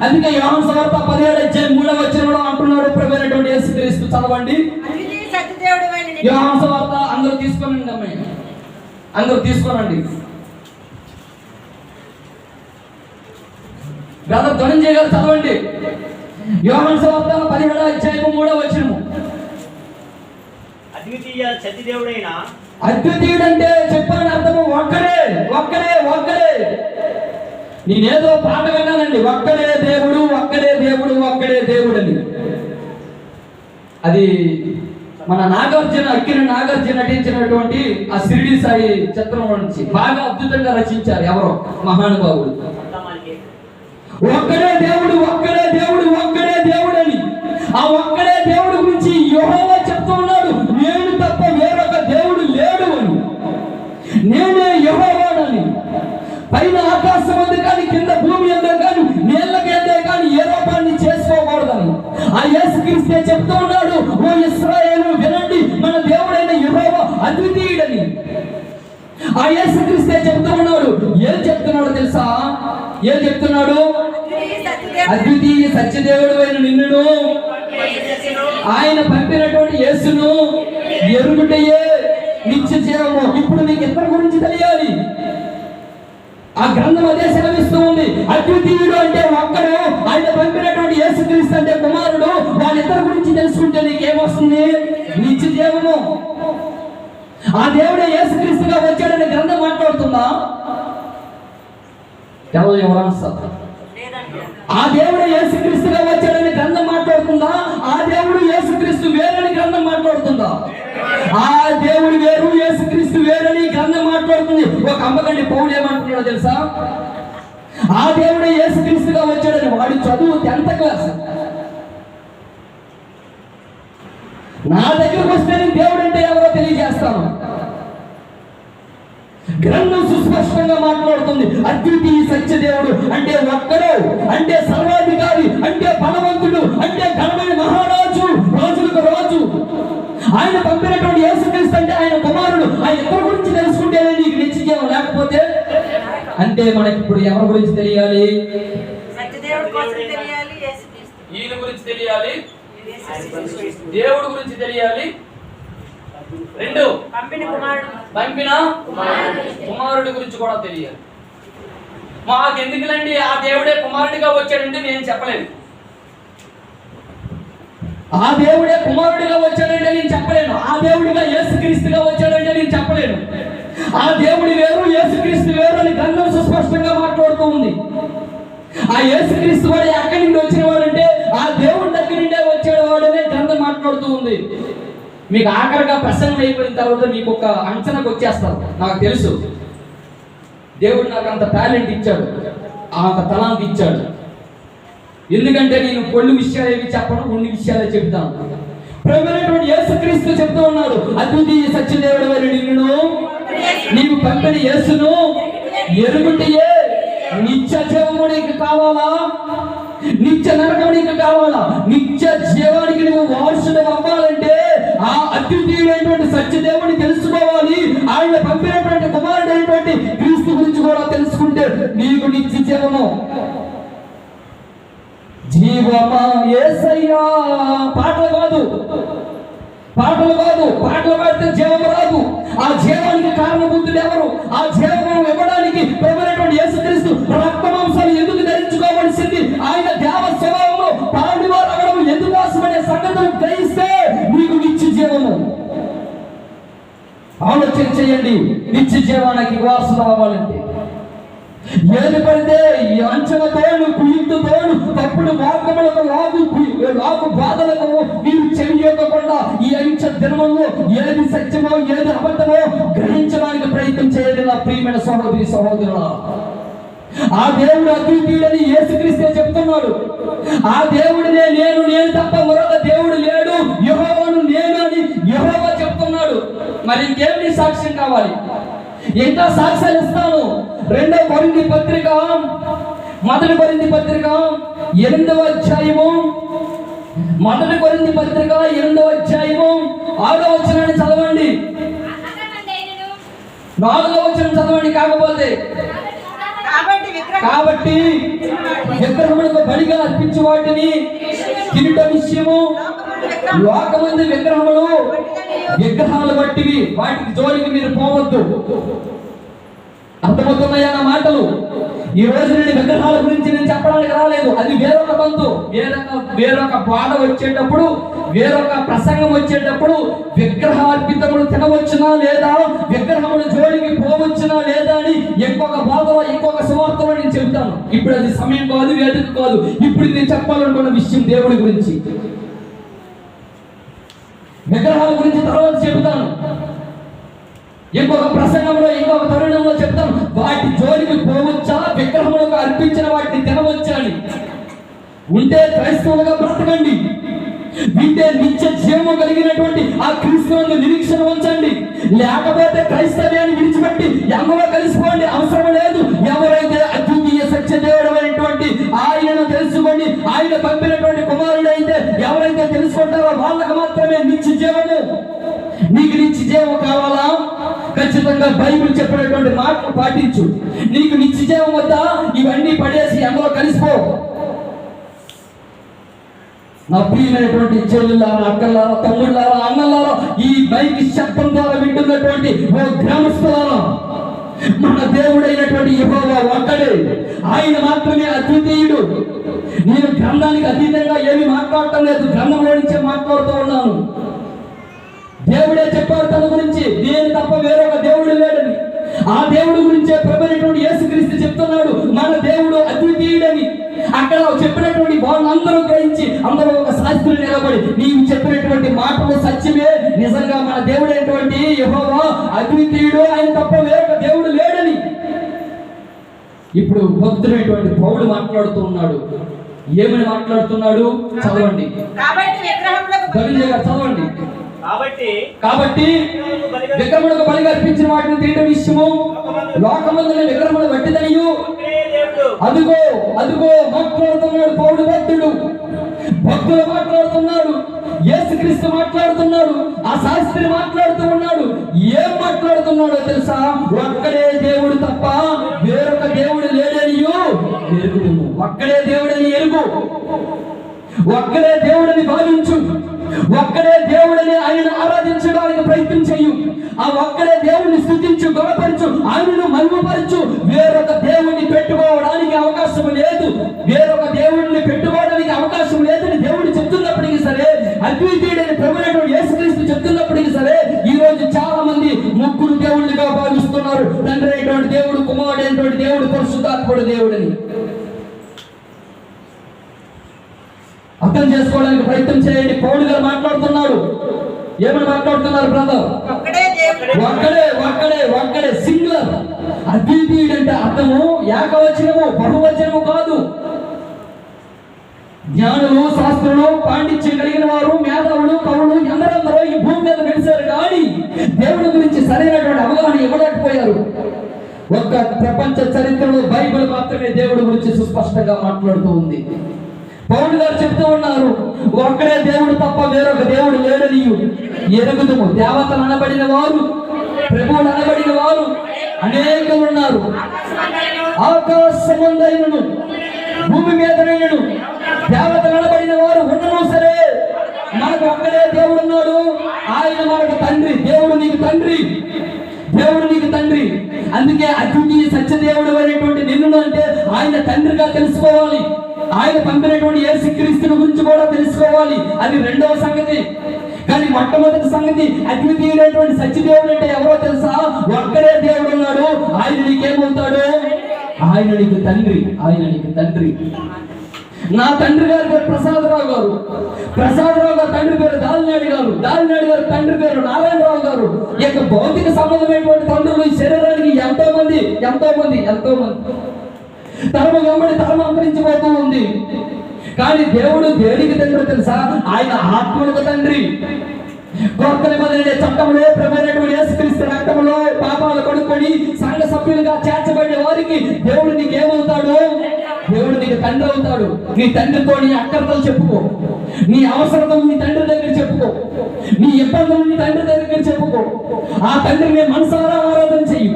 అందుకే యోహాను సువార్త 17:3 అంటున్నాడు ప్రభువైనటువంటి యేసుక్రీస్తు. చదవండి యోహాను సువార్త. అందరూ తీసుకోనండి అమ్మాయి, అందరూ తీసుకోనండి. బ్రదర్ ధనంజయ గారు చదవండి యోహాను సువార్త 17:3. అద్వితీయుడు అంటే చెప్పాలని అర్థము ఒక్కడే. నేనేదో పాట విన్నానండి, ఒక్కడే దేవుడు అని. అది మన అక్కిన నాగార్జున నటించినటువంటి ఆ షిరిడి సాయి చిత్రం నుంచి బాగా అద్భుతంగా రచించారు ఎవరో మహానుభావుడు. ఒక్కడే దేవుడు ఒక్కడే దేవుడు ఒక్కడే దేవుడు అని, ఆ ఒక్కడే దేవుడు గురించి యెహోవా చెప్తూ ఉన్నాడు, నేను తప్ప వేరొక దేవుడు లేడు అని, నేనే యెహోవానని. పైన ఆకాశం ఉంది కానీ కింద భూమి ఉందే కానీ నీళ్ళకి ఉందే కానీ ఏ రూపాన్ని చేసుకోకూడదని ఆ యేసుక్రీస్తే చెప్తూ ఉన్నాడు, ఓ ఇశ్రాయేలు వినండి, మన దేవుడైన యెహోవా అద్వితీయుడని. ఆ యేసుక్రీస్తే చెప్తూ ఉన్నాడు. ఏం చెప్తున్నాడు తెలుసా? ఏం చెప్తున్నాడు? అద్వితీయ సత్యదేవుడు అయిన నిన్నును ఆయన పంపినటువంటి యేసును ఎరుగుటయే నిత్య జీవము. ఇప్పుడు నీకు ఇద్దరి గురించి తెలియాలి. ఆ గ్రంథం అదే సెలవిస్తూ ఉంది. అద్వితీయుడు అంటే ఒక్కడు, ఆయన పంపినటువంటి యేసుక్రీస్తు అంటే కుమారుడు. వాళ్ళిద్దరి గురించి తెలుసుకుంటే నీకేమొస్తుంది? నిత్య జీవము. ఆ దేవుడే యేసుక్రీస్తుగా వచ్చాడని గ్రంథం మాట్లాడుతుందా? ఆ దేవుడు యేసుక్రీస్తుగా వచ్చాడని గ్రంథం మాట్లాడుతుందా? ఆ దేవుడు యేసుక్రీస్తు వేరని గ్రంథం మాట్లాడుతుందా? ఆ దేవుడు వేరు యేసుక్రీస్తు వేరని గ్రంథం మాట్లాడుతుంది. ఒక అమ్మకండి పౌలు ఏమంటున్నాడో తెలుసా? ఆ దేవుడు యేసుక్రీస్తుగా వచ్చాడని వాడి చదువు 10th క్లాస్. నా దగ్గరకు వస్తే నేను దేవుడు అంటే ఎవరో తెలియజేస్తాను. గ్రంథం సుస్పష్టంగా మాట్లాడుతుంది. అద్వితీయ సత్యదేవుడు అంటే ఒక్కడే, అంటే సర్వాధికారి, అంటే బలవంతుడు, అంటే ఘనమైన మహారాజు, రాజులకు రాజు. ఆయన పంపినటువంటి యేసుక్రీస్తు అంటే ఆయన కుమారుడు. ఆయన ఎవరి గురించి తెలుసుకుంటేనే నీకు నిత్య జీవం, లేకపోతే అంటే మనకి ఇప్పుడు ఎవరి గురించి తెలియాలి? ఈయన గురించి తెలియాలి, దేవుడి గురించి తెలియాలి, రెండు పంపిన కుమారుడి గురించి కూడా తెలియాలి. మాకెందుకులండి ఆ దేవుడే కుమారుడిగా వచ్చాడంటే నేను చెప్పలేను. ఆ దేవుడే కుమారుడిగా వచ్చాడంటే నేను చెప్పలేను. ఆ దేవుడిగా యేసుక్రీస్తుగా వచ్చాడంటే నేను చెప్పలేను. ఆ దేవుడి వేరు యేసుక్రీస్తు వేరు అని గ్రంథం సుస్పష్టంగా మాట్లాడుతూ ఉంది. ఆ యేసుక్రీస్తు వాడు ఎక్కడి నుండి వచ్చిన వాడంటే ఆ దేవుడి దగ్గర నుండే వచ్చాడు వాడనే గ్రంథం మాట్లాడుతూ ఉంది. మీకు ఆఖరిగా ప్రసంగం అయిపోయిన తర్వాత మీకు ఒక అంచనాకు వచ్చేస్తారు. నాకు తెలుసు దేవుడు నాకు అంత టాలెంట్ ఇచ్చాడు, అంత తలాంతి ఇచ్చాడు. ఎందుకంటే నేను కొన్ని విషయాలు ఏవి చెప్పను, కొన్ని విషయాలే చెప్తాను. ప్రభువైనటువంటి యేసుక్రీస్తు చెప్తూ ఉన్నాడు, అద్వితీయ సత్యదేవుడు అయిన నిన్ను నీవు పంపిన యేసును ఎరుగుటయే నిత్య జీవము నీకు కావాలా? నిత్య నరకం నీకు కావాలా? నిత్య జీవానికి నువ్వు వారసుడు అవ్వాలంటే ఆ అద్వితీయుడైనటువంటి సత్యదేవుని తెలుసుకోవాలి. ఆయన పంపినటువంటి కుమారుడైనటువంటి క్రీస్తు గురించి కూడా తెలుసుకుంటే నీకు నిత్య జీవము. జీవమా యేసయ్యా. పాటలు కాదు, పాటలు పాడితే జీవం రాదు. ఆ జీవానికి కారణభూతుడు ఎవరు? ఆ జీవము ఇవ్వడానికి ప్రభువైనటువంటి యేసుక్రీస్తు రక్త మాంసాలు ఎందుకు ధరించుకోవలసింది? ఆయన దేవ స్వభావంలో పాడివారు అవ్వడం ఎందుకోసమనే సంగతులు గ్రహిస్తే నీకు నిత్య జీవము. ఆలోచన చేయండి. నిత్య జీవానికి వారసులు అవ్వాలంటే ఏది పడితే అంచనతోను కుయుక్తతోను తప్పుడు మార్గములకు లాగు బాధలకు మీరు చెవియకుండా ఈ అంచ దినములో ఏది సత్యమో ఏది అబద్ధమో గ్రహించడానికి ప్రయత్నం చేయండి నా ప్రియమైన సహోదరి సహోదరుల. ఆ దేవుడు అద్వితీయుడని యేసుక్రీస్తే చెప్తున్నాడు. ఆ దేవుడినే నేను తప్ప మరొక దేవుడు లేడు, యెహోవాను నేను అని యెహోవా చెప్తున్నాడు. మరి ఇంకేమి సాక్ష్యం కావాలి? ఇంకా సాక్ష్యాలు ఇస్తాను. 2 కొరింథీ పత్రిక 1 కొరింథీ పత్రిక 8వ అధ్యాయము 1 కొరింథీ పత్రిక 8వ అధ్యాయము 6వ వచనాన్ని చదవండి. 4వ వచనం చదవండి. కాబట్టి విగ్రహములకు బలిగా అర్పించు వాటిని తినుట విషయము లోకమంది విగ్రహాలు బట్టివి, వాటికి జోలికి మీరు పోవద్దు. అర్థమవుతున్నాయా నా మాటలు? ఈ రోజు నేను విగ్రహాల గురించి నేను చెప్పడానికి రాలేదు. అది వేరొక తంతు, వేరొక బాధ వచ్చేటప్పుడు, వేరొక ప్రసంగం వచ్చేటప్పుడు విగ్రహార్పితములు తినవచ్చునా లేదా, విగ్రహముల జోలికి పోవచ్చునా లేదా అని ఇంకొక బాధలో ఇంకొక సువార్తలో నేను చెబుతాను. ఇప్పుడు అది సమయం కాదు, వేదిక కాదు. ఇప్పుడు నేను చెప్పాలనుకున్న విషయం దేవుడి గురించి. విగ్రహాల గురించి తర్వాత చెబుతాను. ఇంకొక ప్రసంగంలో ఇంకొక తరుణంలో చెప్తాను. వాటి జోలికి పోవచ్చా, విగ్రహములకు అర్పించిన వాటిని తినవచ్చా అని. ఉంటే క్రైస్తవులుగా బ్రతకండి, వింటే నిత్య జీవము కలిగినటువంటి ఆ క్రీస్తువుని నిరీక్షణ ఉంచండి. లేకపోతే క్రైస్తవ్యాన్ని విడిచిపెట్టి ఎవరో కలిసిపోండి, అవసరం లేదు. ఎవరైతే అద్వితీయ సత్యదేవుడు అయినటువంటి ఆయనను తెలుసుకొని ఆయన పంపినటువంటి కుమారుడు అయితే ఎవరైతే తెలుసుకుంటారో వాళ్ళకి మాత్రమే నిత్య జీవము. నీకు నిత్య జీవం కావాలా? ఖచ్చితంగా బైబిల్ చెప్పినటువంటి మాటలు పాటించు. నీకు నిత్య జీవం వద్దా? ఇవన్నీ పడేసి అందులో కలిసిపో. నా ప్రియమైనటువంటి చెల్లులారా, అక్కలారా, తమ్ముళ్ళారా, అన్నలారా, ఈ మైక్ శబ్దం ద్వారా వింటున్నటువంటి ఓ గ్రామస్తులారా, మన దేవుడైనటువంటి యెహోవా ఒక్కడే. ఆయన మాత్రమే అద్వితీయుడు. నేను గ్రంథానికి అతీతంగా ఏమి మాట్లాడటం లేదు, గ్రంథంలో నుంచే మాట్లాడుతూ ఉన్నాను. దేవుడే చెప్పారు తన గురించి, నేను తప్ప వేరొక దేవుడు లేడని. ఆ దేవుడి గురించే ప్రభువైనటువంటి యేసుక్రీస్తు చెప్తున్నాడు, మన దేవుడు అద్వితీయుడని. అక్కడ చెప్పినటువంటి వాళ్ళందరూ గ్రహించి అందరూ ఒక శాస్త్రులు నిలబడి, నీవు చెప్పినటువంటి మాటలు సత్యమే, నిజంగా మన దేవుడైనటువంటి యెహోవా అద్వితీయుడు, ఆయన తప్ప వేరొక దేవుడు లేడని. ఇప్పుడు భక్తుడైనటువంటి పౌలు మాట్లాడుతూ ఉన్నాడు. ఏమని మాట్లాడుతున్నాడు? చదవండి, చదవండి. కాబట్టి విగ్రహములకు బలి అర్పించిన వాటిని తినడం ఇష్టము, లోకమందున విగ్రహములు వట్టిదనియు. అదుగో అదుగో మాట్లాడుతున్నాడు పౌలు. భక్తులు మాట్లాడుతున్నాడు, యేసుక్రీస్తు మాట్లాడుతున్నాడు, ఆ శాస్త్రి మాట్లాడుతూ ఉన్నాడు. ఏం మాట్లాడుతున్నాడో తెలుసా? ఒక్కడే దేవుడు తప్ప వేరొక దేవుడు లేడనియు ఎరుగుము. ఒక్కడే దేవుడని ఎరుగు, ఒక్కడే దేవుడని భావించు, ఒక్కడే దేవుడని ఆయనను ఆరాధించడానికి ప్రయత్నం చేయు. ఆ ఒక్కడే దేవుడిని స్తుతించు, గొప్పపరచు, ఆయనను మహిమపరచు. వేరొక దేవుడిని పెట్టుకోవడానికి అవకాశం లేదు, వేరొక దేవుడిని పెట్టుకోవడానికి అవకాశం లేదని దేవుడు చెప్తున్నప్పటికీ సరే, అద్వితీయుడని ప్రభువైనటువంటి యేసుక్రీస్తు చెప్తున్నప్పటికీ సరే, ఈ రోజు చాలా మంది ముగ్గురు దేవుళ్ళుగా భావిస్తున్నారు. తండ్రి అయినటువంటి దేవుడు, కుమారుడు అయినటువంటి దేవుడు, పరిశుద్ధాత్ముడు దేవుడని. అర్థం చేసుకోవడానికి ప్రయత్నం చేయండి. పౌలు గారు మాట్లాడుతున్నాడు. ఏమని మాట్లాడుతున్నారు బ్రదర్? ఒక్కడే సింగులర్. అద్వితీయుడు అంటే అర్థము ఏకవచనము, బహువచనము కాదు. జ్ఞానులు, శాస్త్రులు, పాండిత్యం కలిగిన వారు, మేధావులు, కవులు అందరూ ఈ భూమి మీద నడిచారు, కానీ దేవుడి గురించి సరైనటువంటి అవగాహన ఇవ్వలేకపోయారు. ఒక్క ప్రపంచ చరిత్రలో బైబిల్ మాత్రమే దేవుడి గురించి సుస్పష్టంగా మాట్లాడుతూ ఉంది. పౌలు గారు చెప్తూ ఉన్నారు, ఒక్కడే దేవుడు తప్ప వేరొక దేవుడు లేడని ఎరుగుదుము. దేవతలు అనబడిన వారు, ప్రభువులు అనబడిన వారు అనేకులు ఉన్నారు. ఆకాశమందైనను భూమి మీదనైనను దేవతలు అనబడిన వారు ఉన్నను సరే, మనకు ఒక్కడే దేవుడు ఉన్నాడు. ఆయన మనకు తండ్రి. దేవుడు నీకు తండ్రి, దేవుడు నీకు తండ్రి. అందుకే అద్వితీయ సత్యదేవుడు అనేటువంటి నిన్ను అంటే ఆయన తండ్రిగా తెలుసుకోవాలి. ఆయన పంపినటువంటి యేసుక్రీస్తుని గురించి కూడా తెలుసుకోవాలి. అది రెండవ సంగతి. కానీ మొట్టమొదటి సంగతి, అద్వితీయుడైనటువంటి సత్యదేవుడు అంటే ఎవరో తెలుసా? ఒక్కడే దేవుడు ఉన్నాడు. ఆయన నీకేమవుతాడు? ఆయన నీకు తండ్రి. ఆయన నీకు తండ్రి. నా తండ్రి గారి పేరు ప్రసాదరావు గారు. ప్రసాదరావు గారు తండ్రి పేరు దాలినాడు గారు. దాలినాడు గారు తండ్రి పేరు నారాయణరావు గారు. ఇక భౌతిక సంబంధమైనటువంటి తండ్రులు ఈ శరీరానికి ఎంతో మంది. తరము వెంబడి తరము అంతరించిపోతూ ఉంది. కానీ దేవుడు దేనికి తండ్రి తెలుసా? ఆయన ఆత్మలకు తండ్రి. కొత్త నిబంధన చట్టంలో ప్రభువైనటువంటి యేసుక్రీస్తు రక్తంలో పాపాలు కడుక్కొని సంఘ సభ్యులుగా చేర్చబడిన వారికి దేవుడు నీకు ఏమవుతాడు? దేవుడు నీకు తండ్రి అవుతాడు. నీ తండ్రితో నీ అక్కర్తలు చెప్పుకో, నీ అవసరతలు నీ తండ్రి దగ్గర చెప్పుకో, నీ ఇబ్బందులు నీ తండ్రి దగ్గర చెప్పుకో. ఆ తండ్రిని మనసారా ఆరాధన చెయ్యి.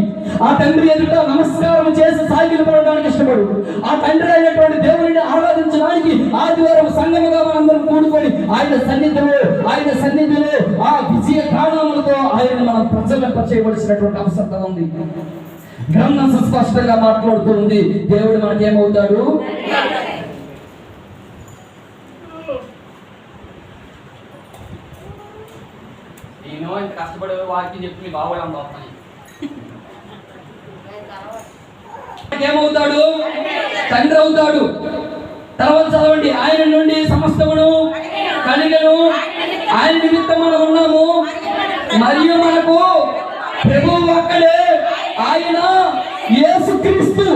ఆ తండ్రి ఎదుట నమస్కారం చేసి సాగిలు పడడానికి ఇష్టపడు. ఆ తండ్రి అయినటువంటి దేవుడిని ఆరాధించడానికి ఆదివారం సంఘముగా మనందరం కూడుకొని ఆయన సన్నిధిలో ఆ విజయ కారణములతో ఆయన మనం ప్రజలపరిచేయవలసినటువంటి అవసరం ఉంది. గ్రంథం సుస్పష్టంగా మాట్లాడుతూ ఉంది, దేవుడు మనకేమవుతాడు? నేను ఇంత కష్టపడే వాక్యం చెప్పి బాగోడం ఏమవుతాడు? తండ్రి అవుతాడు. తర్వాత చదవండి, ఆయన నుండి సమస్తమును కలిగను. ఆయన నిమిత్తం మనం ఉన్నాము. మరియు మనకు ప్రభువు ఒక్కడే, ఆయన యేసుక్రీస్తు.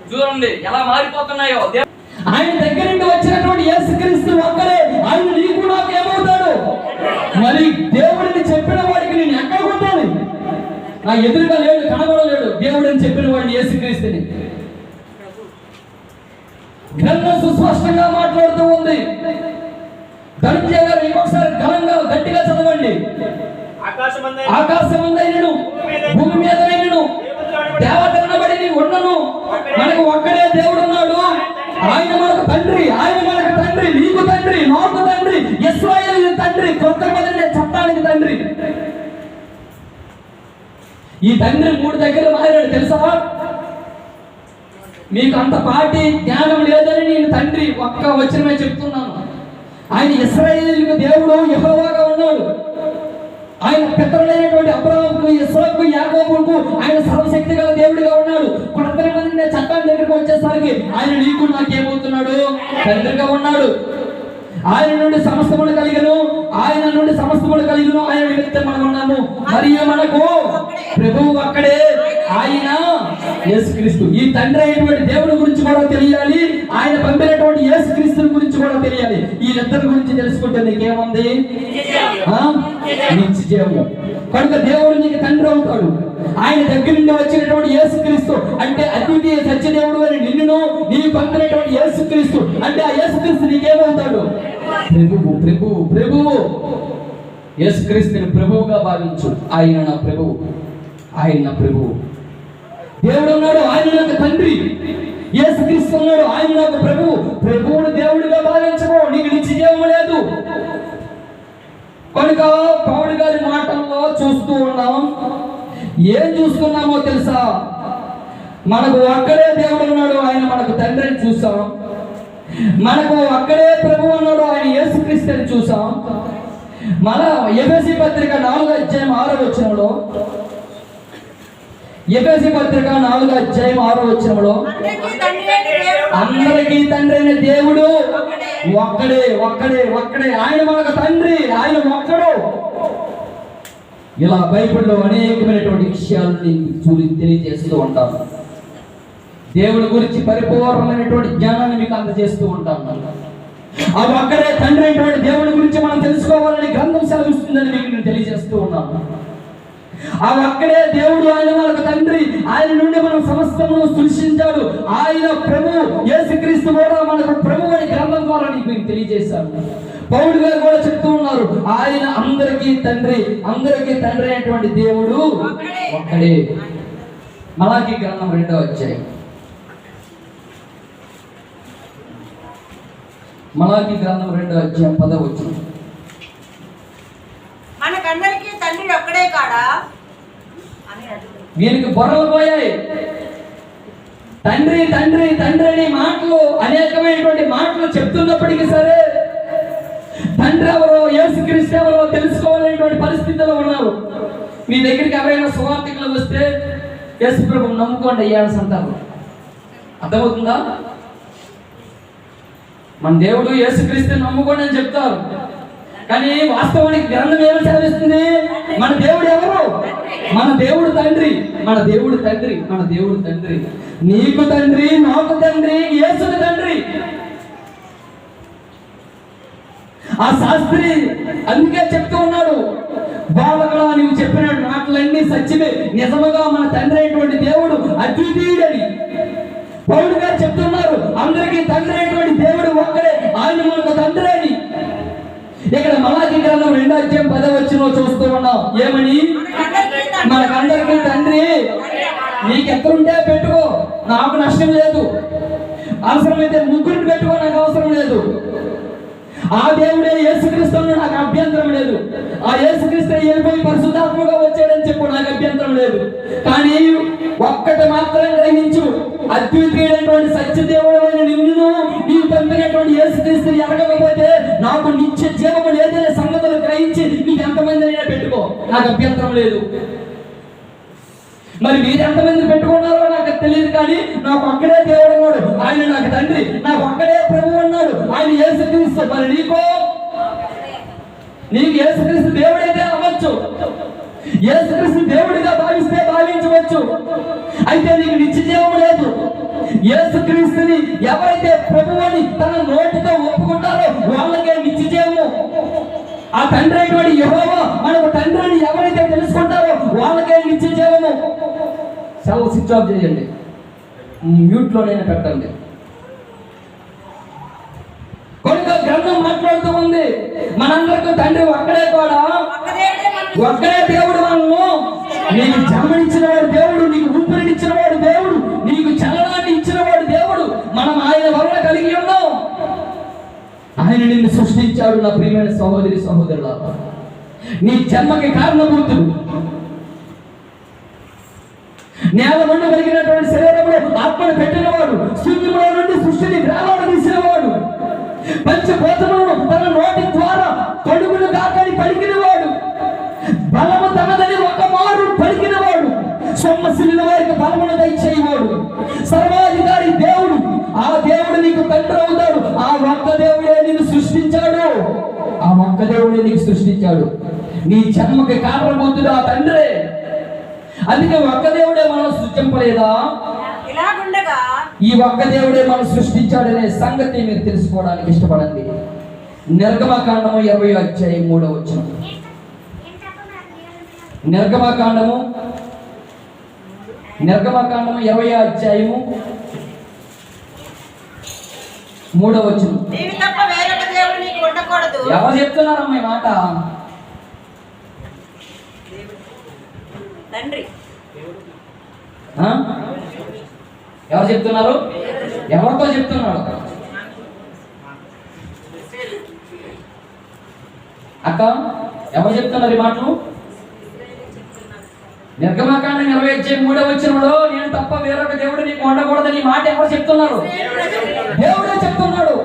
చూడండి ఎలా మారిపోతున్నాయో. ఆయన దగ్గర నుండి వచ్చినటువంటి యేసుక్రీస్తు ఒక్కడే. ఆయన నీకు నాకు ఏమవుతాడు? మరి దేవుడిని చెప్పిన వాడికి నేను ఎక్కడ కొట్టాలి? నా ఎదురుగా లేడు, కనబడలేడు. దేవుడిని చెప్పిన వాడిని, యేసుక్రీస్తుని. గ్రంథం సుస్పష్టంగా మాట్లాడుతూ ఉంది. ధనంజయ గారు ఇంకొకసారి ఘనంగా గట్టిగా చదవండి. ఆకాశమందైనను భూమి మీదనైనను దేవతలనబడి ఉండను, మనకు ఒక్కడే దేవుడు ఉన్నాడు. ఆయన మనకు తండ్రి, ఆయన మనకు తండ్రి, నీకు తండ్రి, నాకు తండ్రి, ఇశ్రాయేలు తండ్రి, కొత్త మొదలైన చట్టానికి తండ్రి. ఈ తండ్రి 3 దగ్గర మారాడు తెలుసా? మీకు అంత పాటి జ్ఞానం లేదని నేను తండ్రి ఒక్క వచనమే చెప్తున్నాను. ఆయన ఇశ్రాయేలుకు దేవుడు యెహోవాగా ఉన్నాడు. ఆయన పితరులైనటువంటి అబ్రహాముకు, ఇస్సాకుకు, యాకోబుకు ఆయన సర్వశక్తి గల దేవుడిగా ఉన్నాడు. కొత్తని మంది చట్టాన్ని దగ్గరికి వచ్చేసరికి ఆయన నీకు నాకేమవుతున్నాడు? తండ్రిగా ఉన్నాడు. ఆయన నుండి సమస్తములు కలిగను, ఆయన నుండి సమస్తములు కలిగను, ఆయన నిమిత్తం మనం ఉన్నాము. మరియు మనకు ప్రభువు ఒక్కడే, ఆయన యేసుక్రీస్తు. ఈ తండ్రి అయినటువంటి దేవుడి గురించి కూడా తెలియాలి, ఆయన పంపినటువంటి యేసుక్రీస్తు గురించి కూడా తెలియాలి. ఈ ఇద్దరి గురించి తెలుసుకుంటే నీకేముంది? నిత్య జీవము. కనుక దేవుడు నీకు తండ్రి అవుతాడు. ఆయన దగ్గర నుండి వచ్చినటువంటి యేసుక్రీస్తు అంటే అద్వితీయ సత్యదేవుడు అని నిన్ను నీకు పంపినటువంటి యేసుక్రీస్తు అంటే ఆ యేసుక్రీస్తు నీకేమవుతాడు? ప్రభువు. ప్రభువు ప్రభువు యేసుక్రీస్తుని ప్రభువుగా భావించు. ఆయన నా ప్రభువు, ఆయన నా ప్రభువు. దేవుడు ఉన్నాడు, ఆయన నాకు తండ్రి. యేసుక్రీస్తు ఉన్నాడు, ఆయన నాకు ప్రభువు. ప్రభువును దేవుడిగా భావించము, నీకు నిత్య జీవము లేదు. కనుక పౌలు గారి మాటల్లో చూస్తూ ఉన్నాం. ఏం చూస్తున్నామో తెలుసా? మనకు అక్కడే దేవుడు ఉన్నాడు, ఆయన మనకు తండ్రి అని చూసాం. మనకు అక్కడే ప్రభు ఉన్నాడు, ఆయన యేసుక్రీస్తు అని చూసాం. మన ఎఫెసీ పత్రిక 4:6 ఎఫెసీ పత్రిక 4:6 అందరికీ తండ్రి అయిన దేవుడు ఒక్కడే, ఒక్కడే, ఒక్కడే. ఆయన మనకు తండ్రి, ఆయన ఒక్కడు. ఇలా బైబిల్లో అనేకమైనటువంటి విషయాలని తెలియజేస్తూ ఉంటాను. దేవుడి గురించి పరిపూర్ణమైనటువంటి జ్ఞానాన్ని మీకు అందజేస్తూ ఉంటాను. అది అక్కడే తండ్రి అయినటువంటి దేవుడి గురించి మనం తెలుసుకోవాలని గ్రంథం సెలవిస్తుందని మీకు నేను తెలియజేస్తూ ఉన్నాను. అది అక్కడే దేవుడు, ఆయన మనకు తండ్రి. ఆయన నుండి మనం సమస్తమును సృష్టించాడు. ఆయన ప్రభు, యేసుక్రీస్తు కూడా మనకు ప్రభు అని గ్రంథం ద్వారా మీకు తెలియజేశారు. పౌలు గారు కూడా చెప్తూ ఉన్నారు, ఆయన అందరికీ తండ్రి, అందరికీ తండ్రి అయినటువంటి దేవుడు ఒక్కడే. మలాకీ గ్రంథం 2వ అధ్యాయం. మలాకీ గ్రంథం 2వ అధ్యాయం 10వ వచనం. మనకందరికీ తండ్రి ఒక్కడే కాడా? వీరికి బొర్రలు పోయాయి. తండ్రి తండ్రి తండ్రి అనే మాటలు, అనేకమైనటువంటి మాటలు చెప్తున్నప్పటికీ సరే తండ్రి ఎవరో, యేసుక్రీస్తు ఎవరో తెలుసుకోవాలనేటువంటి పరిస్థితిలో ఉన్నారు. మీ దగ్గరికి ఎవరైనా సువార్తికులు వస్తే యేసు ప్రభువుని నమ్ముకోండి అయ్యాల్సి అంటారు. అర్థమవుతుందా? మన దేవుడు యేసుక్రీస్తుని నమ్ముకోండి అని చెప్తారు. కానీ వాస్తవానికి గ్రంథం ఏమో చదివిస్తుంది? మన దేవుడు ఎవరు? మన దేవుడు తండ్రి, మన దేవుడు తండ్రి, మన దేవుడు తండ్రి. నీకు తండ్రి, నాకు తండ్రి, యేసుకు తండ్రి. ఆ శాస్త్రి అందుకే చెప్తూ ఉన్నాడు, బాలకుడా నువ్వు చెప్పిన మాటలన్నీ సత్యమే, నిజముగా మన తండ్రి అయినటువంటి దేవుడు అద్వితీయుడని పౌలు గారు చెప్తున్నారు. అందరికీ తండ్రి అయినటువంటి దేవుడు ఒక్కడే, ఆయన మనకు తండ్రి అని. ఇక్కడ మలాకీ గ్రంథం 2వ అధ్యాయం 10వ వచనం చూస్తూ ఉన్నాం. ఏమని? మనకందరికీ తండ్రి. నీకు ఎక్కడుంటే పెట్టుకో, నాకు నష్టం లేదు. అవసరమైతే ముగ్గురిని పెట్టుకో, నాకు అవసరం లేదు. ఆ దేవుడే యేసుక్రీస్తు, నాకు అభ్యంతరం లేదు. ఆ యేసుక్రీస్తు వెళ్ళిపోయి పరిశుద్ధాత్మగా వచ్చాడని చెప్పు, నాకు అభ్యంతరం లేదు. కానీ ఒక్కటి మాత్రం గ్రహించు, అద్వితీయుడైనటువంటి సత్యదేవుడైన నిన్ను నీవు పంపినటువంటి యేసుక్రీస్తుని ఎరగకపోతే నాకు నిత్య జీవము లేదనే సంగతులు గ్రహించి నీకు ఎంతమంది అయినా పెట్టుకో, నాకు అభ్యంతరం లేదు. మరి మీరు ఎంతమంది పెట్టుకున్నారో నాకు తెలియదు కానీ నాకు ఒక్కడే దేవుడు అన్నాడు, ఆయన నాకు తండ్రి, నాకు ఒక్కడే ప్రభువు అన్నాడు, ఆయన యేసుక్రీస్తు. మరి నీకు యేసుక్రీస్తు దేవుడైతే అవ్వచ్చు, యేసుక్రీస్తు దేవుడిగా భావిస్తే భావించవచ్చు, అయితే నీకు నిత్య జీవం లేదు. యేసుక్రీస్తుని ఎవరైతే ప్రభువుని తన నోటితో ఒప్పుకుంటారో వాళ్ళకే నిత్య జీవము. ఆ తండ్రి అయినటువంటి యెహోవా మనకు తండ్రిని ఎవరైతే తెలుసుకుంటారో వాళ్ళకే నిత్య జీవము. సెల్ స్విచ్ ఆఫ్ చేయండి, మ్యూట్లోనైనా పెట్టండి. కనుక గ్రంథం మాట్లాడుతూ ఉంది, మనందరికీ తండ్రి ఒక్కడే కూడా, ఒక్కడే దేవుడు. మనము నీకు జన్మనిచ్చిన వాడు దేవుడు, నీకు ఊపిరినిచ్చిన వాడు దేవుడు, నీకు చలనాన్ని ఇచ్చిన వాడు దేవుడు. మనం ఆయన వలన కలిగి ఉన్నాం. ఆయన నిన్ను సృష్టించాడు. నా ప్రియమైన సహోదరి సహోదరులారా, నీ జన్మకి కారణభూతుడు, నేల మన్ను కలిగినటువంటి శరీరంలో ఆత్మను పెట్టినవాడు, శూన్యములో నుండి సృష్టిని వేలాడ తీసినవాడు, పంచభూతములను తన నోటి ద్వారా కడుగులు కాకని పలికినవాడు, బలము తనదని ఒక మారు పలికినవాడు, సొమ్మసిలిన వారికి బలమును దయచేయవాడు, సర్వాధికారి దేవుడు. ఆ దేవుడు నీకు తండ్రి అవుతాడు. ఆ ఒక్క దేవుడే నిన్ను సృష్టించాడు, ఆ ఒక్క దేవుడే నీకు సృష్టించాడు. నీ జన్మకి కారణభూతుడు ఆ తండ్రే. అందుకే ఒక్క దేవుడే మనం సృష్టింపలేదా? ఇలాగుండగా ఈ ఒక్క దేవుడే మనం సృష్టించాడనే సంగతి మీరు తెలుసుకోవడానికి ఇష్టపడండి. నిర్గమకాండము 20:3. నిర్గమకాండము 20:3. నీవు తప్ప వేరొక దేవుడు నీకు ఉండకూడదు. ఎవరు చెప్తున్నారమ్మా ఈ మాట? తండ్రి ఆ? ఎవరు చెప్తున్నారు? ఎవరితో చెప్తున్నాడు? అక్క, ఎవరు చెప్తున్నారు ఈ మాటలు? నిర్గమకాండం 20:3 నేను తప్ప వేరొక దేవుడు నీకు ఉండకూడదని ఈ మాట ఎవరు చెప్తున్నారు? దేవుడే చెప్తున్నాడు.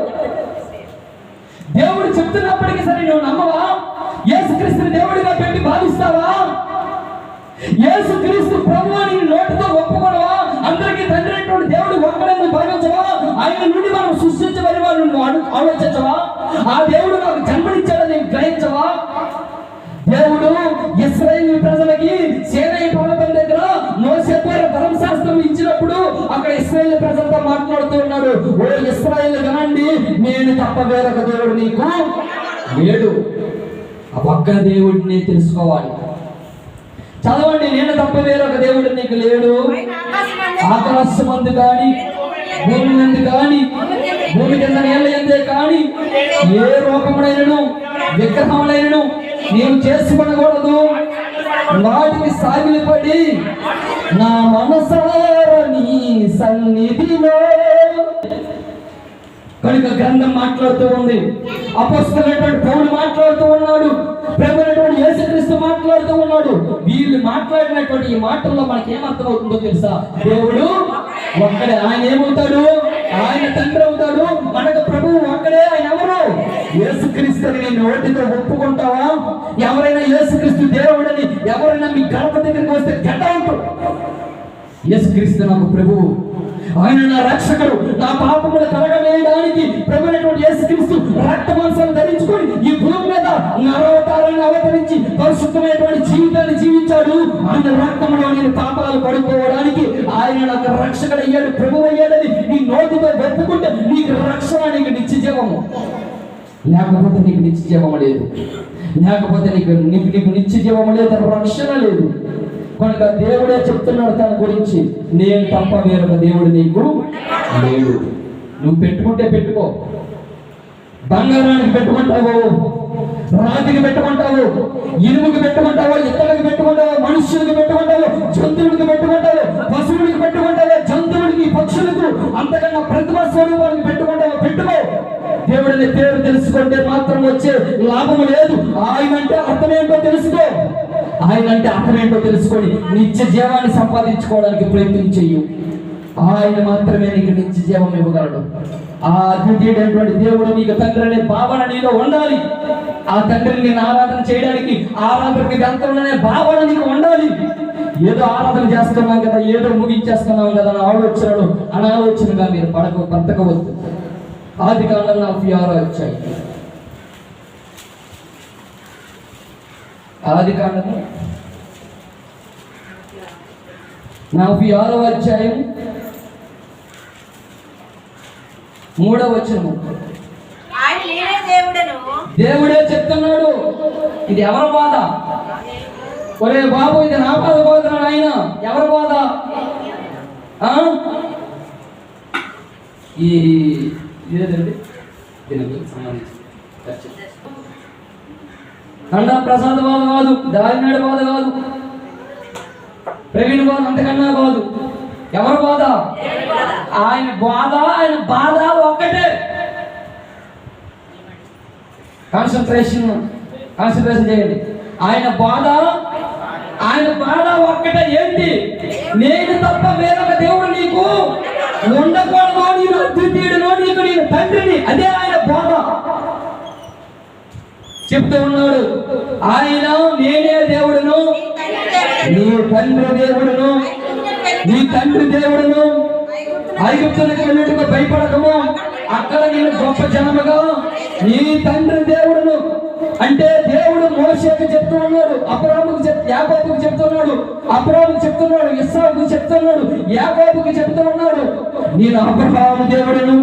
దేవుడు చెప్తున్నప్పటికీ సరే నువ్వు నమ్మవా? యేసుక్రీస్తుని దేవుడిగా పెట్టి భావిస్తావా? యేసుక్రీస్తు ప్రభువు అని నోటితో ఒప్పుకోవడవా? అందరికీ తండ్రి అయినటువంటి దేవుడు ఒక్కడే నువ్వు భావించవా? ఆయన నుండి మనం సృష్టించబడి వాళ్ళు నువ్వు ఆలోచించవా? ఆ దేవుడు నాకు జన్మనిచ్చాడని గ్రహించవా? దేవుడు ఇశ్రాయేలు ప్రజలకి సీనాయి పర్వతం దగ్గర మోషే ద్వారా ధర్మశాస్త్రం ఇచ్చినప్పుడు అక్కడ ఇశ్రాయేలు ప్రజలతో మాట్లాడుతూ ఉన్నాడు, ఓ ఇశ్రాయేలు వినండి, నేను తప్ప వేరొక దేవుడు నీకు లేడు. ఆ ఒక్క దేవుడిని తెలుసుకోవాలి. చదవండి, నేను తప్ప వేరొక దేవుడు నీకు లేడు. ఆకాశమందు కానీ, భూమి నందు కానీ, భూమి కింద నీళ్ళ ఎందే కానీ ఏ రూపములైనను విగ్రహములైనను నీవు చేసుకొనకూడదు. వాటికి సాగిలిపడి నా మనసారా నీ సన్నిధిలో. కనుక గ్రంథం మాట్లాడుతూ ఉంది, అపొస్తలుడైనటువంటి పౌలు మాట్లాడుతూ ఉన్నాడు, ప్రభువైనటువంటి యేసుక్రీస్తు మాట్లాడుతూ ఉన్నాడు. వీళ్ళు మాట్లాడినటువంటి ఈ మాటల్లో మనకి ఏమర్థమవుతుందో తెలుసా? దేవుడు ఒక్కడే. ఆయన ఏమవుతాడు? ఆయన తండ్రి అవుతాడు. మనకు ప్రభువు ఒక్కడే. ఆయన ఎవరు? యేసుక్రీస్తుని నీ నోటితో ఒప్పుకుంటావా? ఎవరైనా యేసుక్రీస్తు దేవుడని ఎవరైనా మీ గడప దగ్గరికి వస్తే గడ్డ ఉంటాడు. యేసుక్రీస్తు నాకు ప్రభువు, ఆయన నా రక్షకుడు, నా పాపములు కడగవేయడానికి ప్రభువైనటువంటి యేసుక్రీస్తు రక్తమాంసాలు ధరించుకొని ఈ భూమి మీద నరవతారాన్ని అవతరించి పరిశుద్ధమైనటువంటి జీవితాన్ని జీవించాడు. ఆయన రక్తంలో నేను పాపాలు పడిపోవడానికి ఆయన నాకు రక్షకుడు అయ్యాడు, ప్రభువు అయ్యాడని నీ నోటితో ఒప్పుకుంటే నీకు రక్షణ, నీకు నిత్య జీవము. లేకపోతే నీకు నిత్య జీవము లేదు. లేకపోతే నీకు నిత్య జీవము లేదు, రక్షణ లేదు. కనుక దేవుడే చెప్తున్నాడు తన గురించి, నేను తప్ప వేరొక దేవుడు నీకు లేడు. నువ్వు పెట్టుకుంటే పెట్టుకో, బంగారానికి పెట్టుకుంటావు, రాతికి పెట్టుకుంటావు, ఇనుముకి పెట్టుకుంటావు, ఇతరులకు పెట్టుకుంటావు, మనుష్యులకు పెట్టుకుంటావు, జంతువులకు పెట్టుకుంటావు, పశువులకు పెట్టుకుంటావు, జంతువులకి పక్షులకు అంతకన్నా ప్రతిభా స్వరూపానికి పెట్టుకుంటావు. పెట్టుకో. దేవుడిని పేరు తెలుసుకుంటే మాత్రం వచ్చే లాభము లేదు. ఆయన అంటే అర్థమేంటో తెలుసుకో. ఆయన అంటే అర్థమేంటో తెలుసుకొని నిత్య జీవాన్ని సంపాదించుకోవడానికి ప్రయత్నం చెయ్యు. ఆయన మాత్రమే నీకు నిత్య జీవం ఇవ్వగలడు. ఆ అద్వితీయుడైనటువంటి దేవుడు నీకు తండ్రి అనే భావన నీలో ఉండాలి. ఆ తండ్రిని నేను ఆరాధన చేయడానికి ఆరాధనకి వెళ్తాననే భావన నీకు ఉండాలి. ఏదో ఆరాధన చేస్తున్నాం కదా, ఏదో ముగించేస్తున్నాం కదా అని ఆలోచనలు అనాలోచనగా మీరు బ్రతకవద్దు. ఆదికాండం 46వ అధ్యాయం. ఆదికాండము 46వ అధ్యాయం 3వ వచనము. ఆయన నేనే దేవుడను. దేవుడే చెప్తున్నాడు. ఇది ఎవరి బాధ? ఒరే బాబు, ఇది నా బాధ కాదు ఆయన. ఎవరి బాధ? ఇదేదండి అండా ప్రసాద్ బాధ కాదు, దారినాడు బాధ కాదు, ప్రవీణ్ బాధ అంతకన్నా కాదు. ఎవరి బాధ? ఆయన బాధ ఒక్కటే. కాన్సన్ట్రేషన్ చేయండి. ఆయన బాధ ఒక్కటే. ఏంటి? నేను తప్ప వేరొక దేవుడు నీకు ఉండకూడదు, నేను అద్వితీయుడును, నీకు నేను తండ్రిని. అదే ఆయన బాధ. చెప్తూ ఉన్నాడు, ఆయన నేనే దేవుడును, నీ తండ్రి దేవుడును, నీ తండ్రి దేవుడును. ఐగుప్తులకు వెళ్ళుటకు భయపడకము, అక్కడ నేను గొప్ప జనముగా నీ తండ్రి దేవుడును. అంటే దేవుడు మోషేకు చెప్తూ ఉన్నాడు, యాకోబుకు చెప్తున్నాడు, అబ్రాహాముకు చెప్తున్నాడు, ఇస్సాకుకు చెప్తున్నాడు, యాకోబుకు చెప్తూ ఉన్నాడు, నేను అబ్రహాము దేవుడును,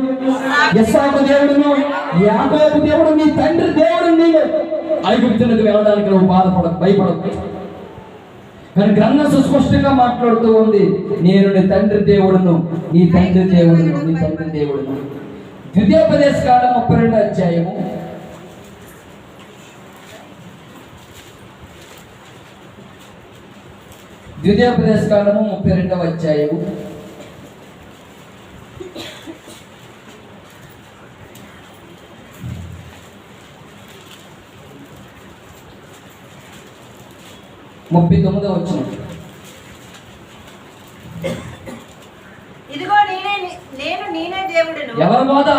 ఇస్సాకు దేవుడును, యాకోబు దేవుడు, నీ తండ్రి దేవుడు. నేను ఐగుప్తులకు వెళ్ళడానికి నువ్వు భయపడకు. కానీ గ్రంథం సుస్పష్టంగా మాట్లాడుతూ ఉంది, నేను నీ తండ్రి దేవుడును, నీ తండ్రి దేవుడును, నీ తండ్రి దేవుడును. ద్వితీయోపదేశకాండం 32వ అధ్యాయము. ద్వితీయోపదేశకాండము 32వ అధ్యాయము. ముప్పై 39వ వచనం. ఇదిగో నేనే దేవుడును. ఎవరి బాధ?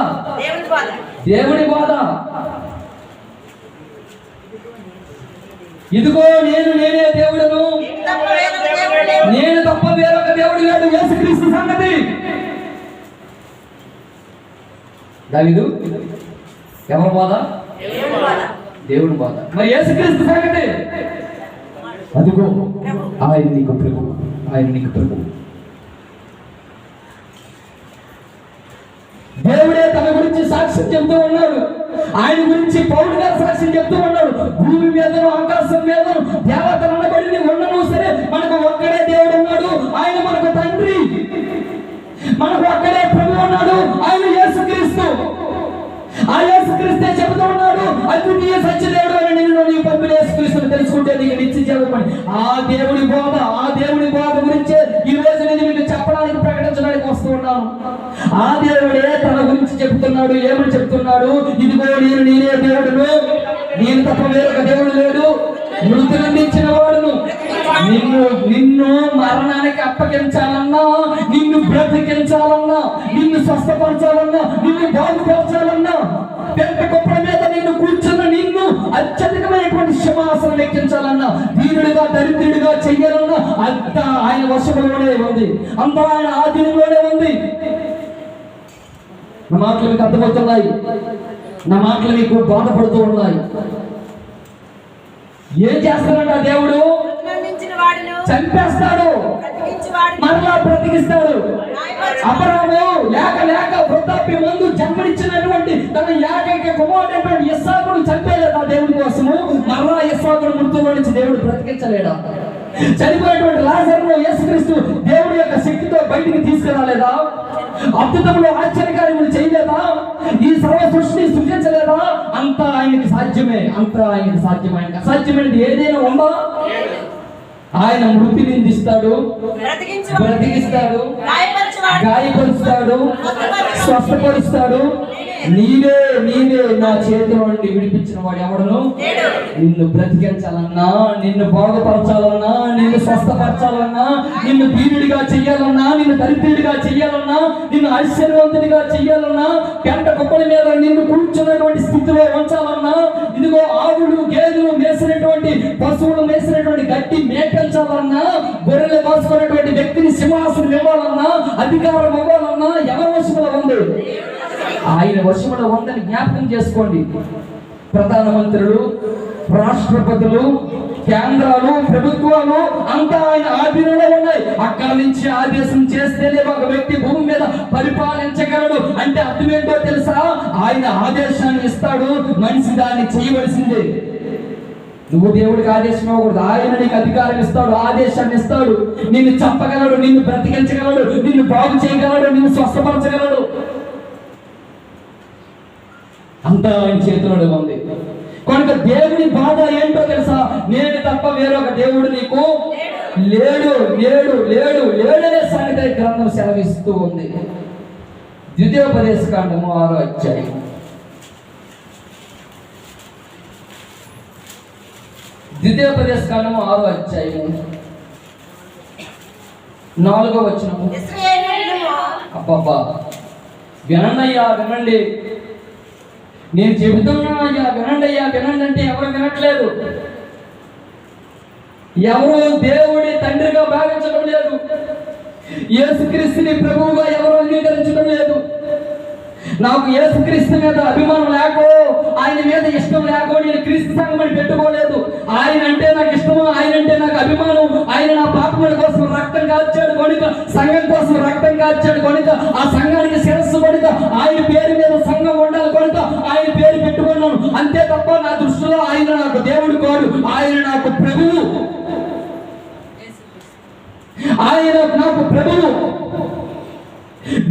దేవుని బాధ. దేవుడి బాధ. ఇదిగో నేనే దేవుడును, నేను తప్ప వేరొక దేవుడు లేడు. యేసుక్రీస్తు సంగతి. దావీదు ఎవరి బాధ? దేవుడి బాధ. మరి యేసుక్రీస్తు సంగతి? అదిగో ఆయన నీకు ప్రభు, ఆయన నీకు ప్రభు. దేవుడే తన గురించి సాక్ష్యం చెప్తూ ఉన్నాడు. ఆయన గురించి పౌలు గారు సాక్ష్యం చెప్తూ ఉన్నాడు. భూమి మీదను ఆకాశం మీదను దేవతలు అనబడి ఉండను సరే, మనకు ఒక్కడే దేవుడు ఉన్నాడు, ఆయన మనకు తండ్రి. మనకు ఒక్కడే ప్రభు ఉన్నాడు, ఆయన యేసుక్రీస్తు. ఆ యేసుక్రీస్తే చెబుతూ ఉన్నాడు, అద్వితీయ సత్యదేవుడు అని నేను నీ పంపిన యేసుక్రీస్తుని తెలుసుకుంటే నీకు నిత్య జీవం. ఆ దేవుడి బోధ గురించే ఈ రోజు నేను మీకు చెప్పడానికి, ప్రకటించడానికి వస్తూ ఉన్నాను. ఆ దేవుడే తన గురించి చెప్తున్నాడు. ఏమని చెప్తున్నాడు? ఇదిగో నేనే దేవుడును, నేను తప్ప వేరొక దేవుడు లేడు, మృతులందించిన వాడును. నిన్ను మరణానికి అప్పగించాలన్నా, నిన్ను బ్రతికించాలన్నా, నిన్ను స్వస్థపరచాలన్నా, నిన్ను బాగుపరచాలన్నా, పెద్ద కుప్పల మీద నిన్ను కూర్చున్న నిన్ను అత్యధికమైనటువంటి సింహాసనం ఎక్కించాలన్నా, వీరుడిగా దరిద్రుడిగా చెయ్యాలన్నా అంతా ఆయన వశంలోనే ఉంది, అంతా ఆయన ఆధీనంలోనే ఉంది. నా మాటలు మీకు అర్థమవుతున్నాయి, నా మాటలు మీకు బాధపడుతూ ఉన్నాయి. ఏం చేస్తాడంట దేవుడు? చంపేస్తాడు, మరలా బ్రతికిస్తాడు. అబ్రాహాము లేక వృద్ధాప్య ముందు జన్మనిచ్చినటువంటి తన ఏకైక కుమారుడైనటువంటి ఇస్సాకును చంపేలేదా దేవుడి కోసము? మరలా ఇస్సాకును మృతుల్లో నుంచి దేవుడు బ్రతికించలేడా? చనిపోయినటువంటి లాజరును యేసుక్రీస్తు దేవుడి యొక్క శక్తితో బయటికి తీసుకురాలేదా? అద్భుతములు ఆశ్చర్యకార్యములు చేయలేదా? ఈ సర్వ సృష్టిని సృష్టించలేదా? అంతా ఆయనకి సాధ్యమే, అంతా ఆయనకి సాధ్యమే. ఆయనకి అసాధ్యమైనది ఏదైనా ఉందా? ఆయన మృతి నిందిస్తాడు, బ్రతికిస్తాడు, గాయపరుస్తాడు, స్వస్థపరుస్తాడు. నీవే నీవే నా చేతిలో నుండి విడిపించిన వాడు ఎవడను లేడు. నిన్ను బ్రతికించాలన్నా, నిన్ను బాగుపరచాలన్నా, నిన్ను స్వస్థపరచాలన్నా, నిన్ను వీరుడిగా చెయ్యాలన్నా, నిన్ను దరిద్రుడిగా చెయ్యాలన్నా, నిన్ను ఐశ్వర్యవంతుడిగా చెయ్యాలన్నా, పెంట కుప్పల మీద నిన్ను కూర్చున్నటువంటి స్థితిలో ఉంచాలన్నా, ఇదిగో ఆవులు గేదెలు మేసినటువంటి పశువులు మేసినటువంటి గట్టి మేపించాలన్నా, గొర్రెలు కాసుకున్నటువంటి వ్యక్తిని సింహాసనం ఇవ్వాలన్నా, అధికారం ఇవ్వాలన్నా ఎవరి వశంలో ఉంది? ఆయన వశంలో ఉందని జ్ఞాపకం చేసుకోండి. ప్రధానమంత్రులు, రాష్ట్రపతులు, కేంద్రాలు, ప్రభుత్వాలు అంతా ఆయన ఆధీనంలో ఉన్నాయి. అక్కడ నుంచి ఆదేశం చేస్తేనే ఒక వ్యక్తి భూమి మీద పరిపాలించగలడు. అంటే అర్థం ఏంటో తెలుసా? ఆయన ఆదేశాన్ని ఇస్తాడు, మనిషి దాన్ని చేయవలసిందే. నువ్వు దేవుడికి ఆదేశం ఇవ్వకూడదు, ఆయన నీకు అధికారం ఇస్తాడు, ఆదేశాన్ని ఇస్తాడు. నిన్ను చంపగలడు, నిన్ను బ్రతికించగలడు, నిన్ను బాగు చేయగలడు, నిన్ను స్వస్థపరచగలడు. అంతా ఆయన చేతిలో ఉంది. కనుక దేవుని బాధ ఏంటో తెలుసా? నేను తప్ప వేరొక దేవుడు నీకు లేడు లేడు లేడు లేడనే సంగతి గ్రంథం సెలవిస్తూ ఉంది. ద్వితీయోపదేశకాండము 6వ అధ్యాయం. ద్వితీయోపదేశకాండము 6వ అధ్యాయం 4వ వచనము. ఇశ్రాయేలీయులు అబ్బబ్బా, వినండయ్యా వినండి, నేను చెబుతున్నానయ్యా వినండి, అయ్యా వినండి అంటే ఎవరు వినట్లేదు. ఎవరు దేవుడి తండ్రిగా భావించడం లేదు. యేసుక్రీస్తుని ప్రభువుగా ఎవరు అంగీకరించడం లేదు. నాకు యేసుక్రీస్తు మీద అభిమానం లేకో, ఆయన మీద ఇష్టం లేకో నేను క్రీస్తు సంఘం అని పెట్టుకోలేదు. ఆయన అంటే నాకు ఇష్టము, ఆయన అంటే నాకు అభిమానం. ఆయన నా పాపముల కోసం రక్తం కార్చాడు కనుక, సంఘం కోసం రక్తం కార్చాడు కనుక, ఆ సంఘానికి శిరస్సు కనుక, ఆయన పేరు మీద సంఘం ఉండాలి కనుక ఆయన పేరు పెట్టుకున్నాను. అంతే తప్ప నా దృష్టిలో ఆయన నాకు దేవుడు కాదు, ఆయన నాకు ప్రభువు. ఆయన నాకు ప్రభువు.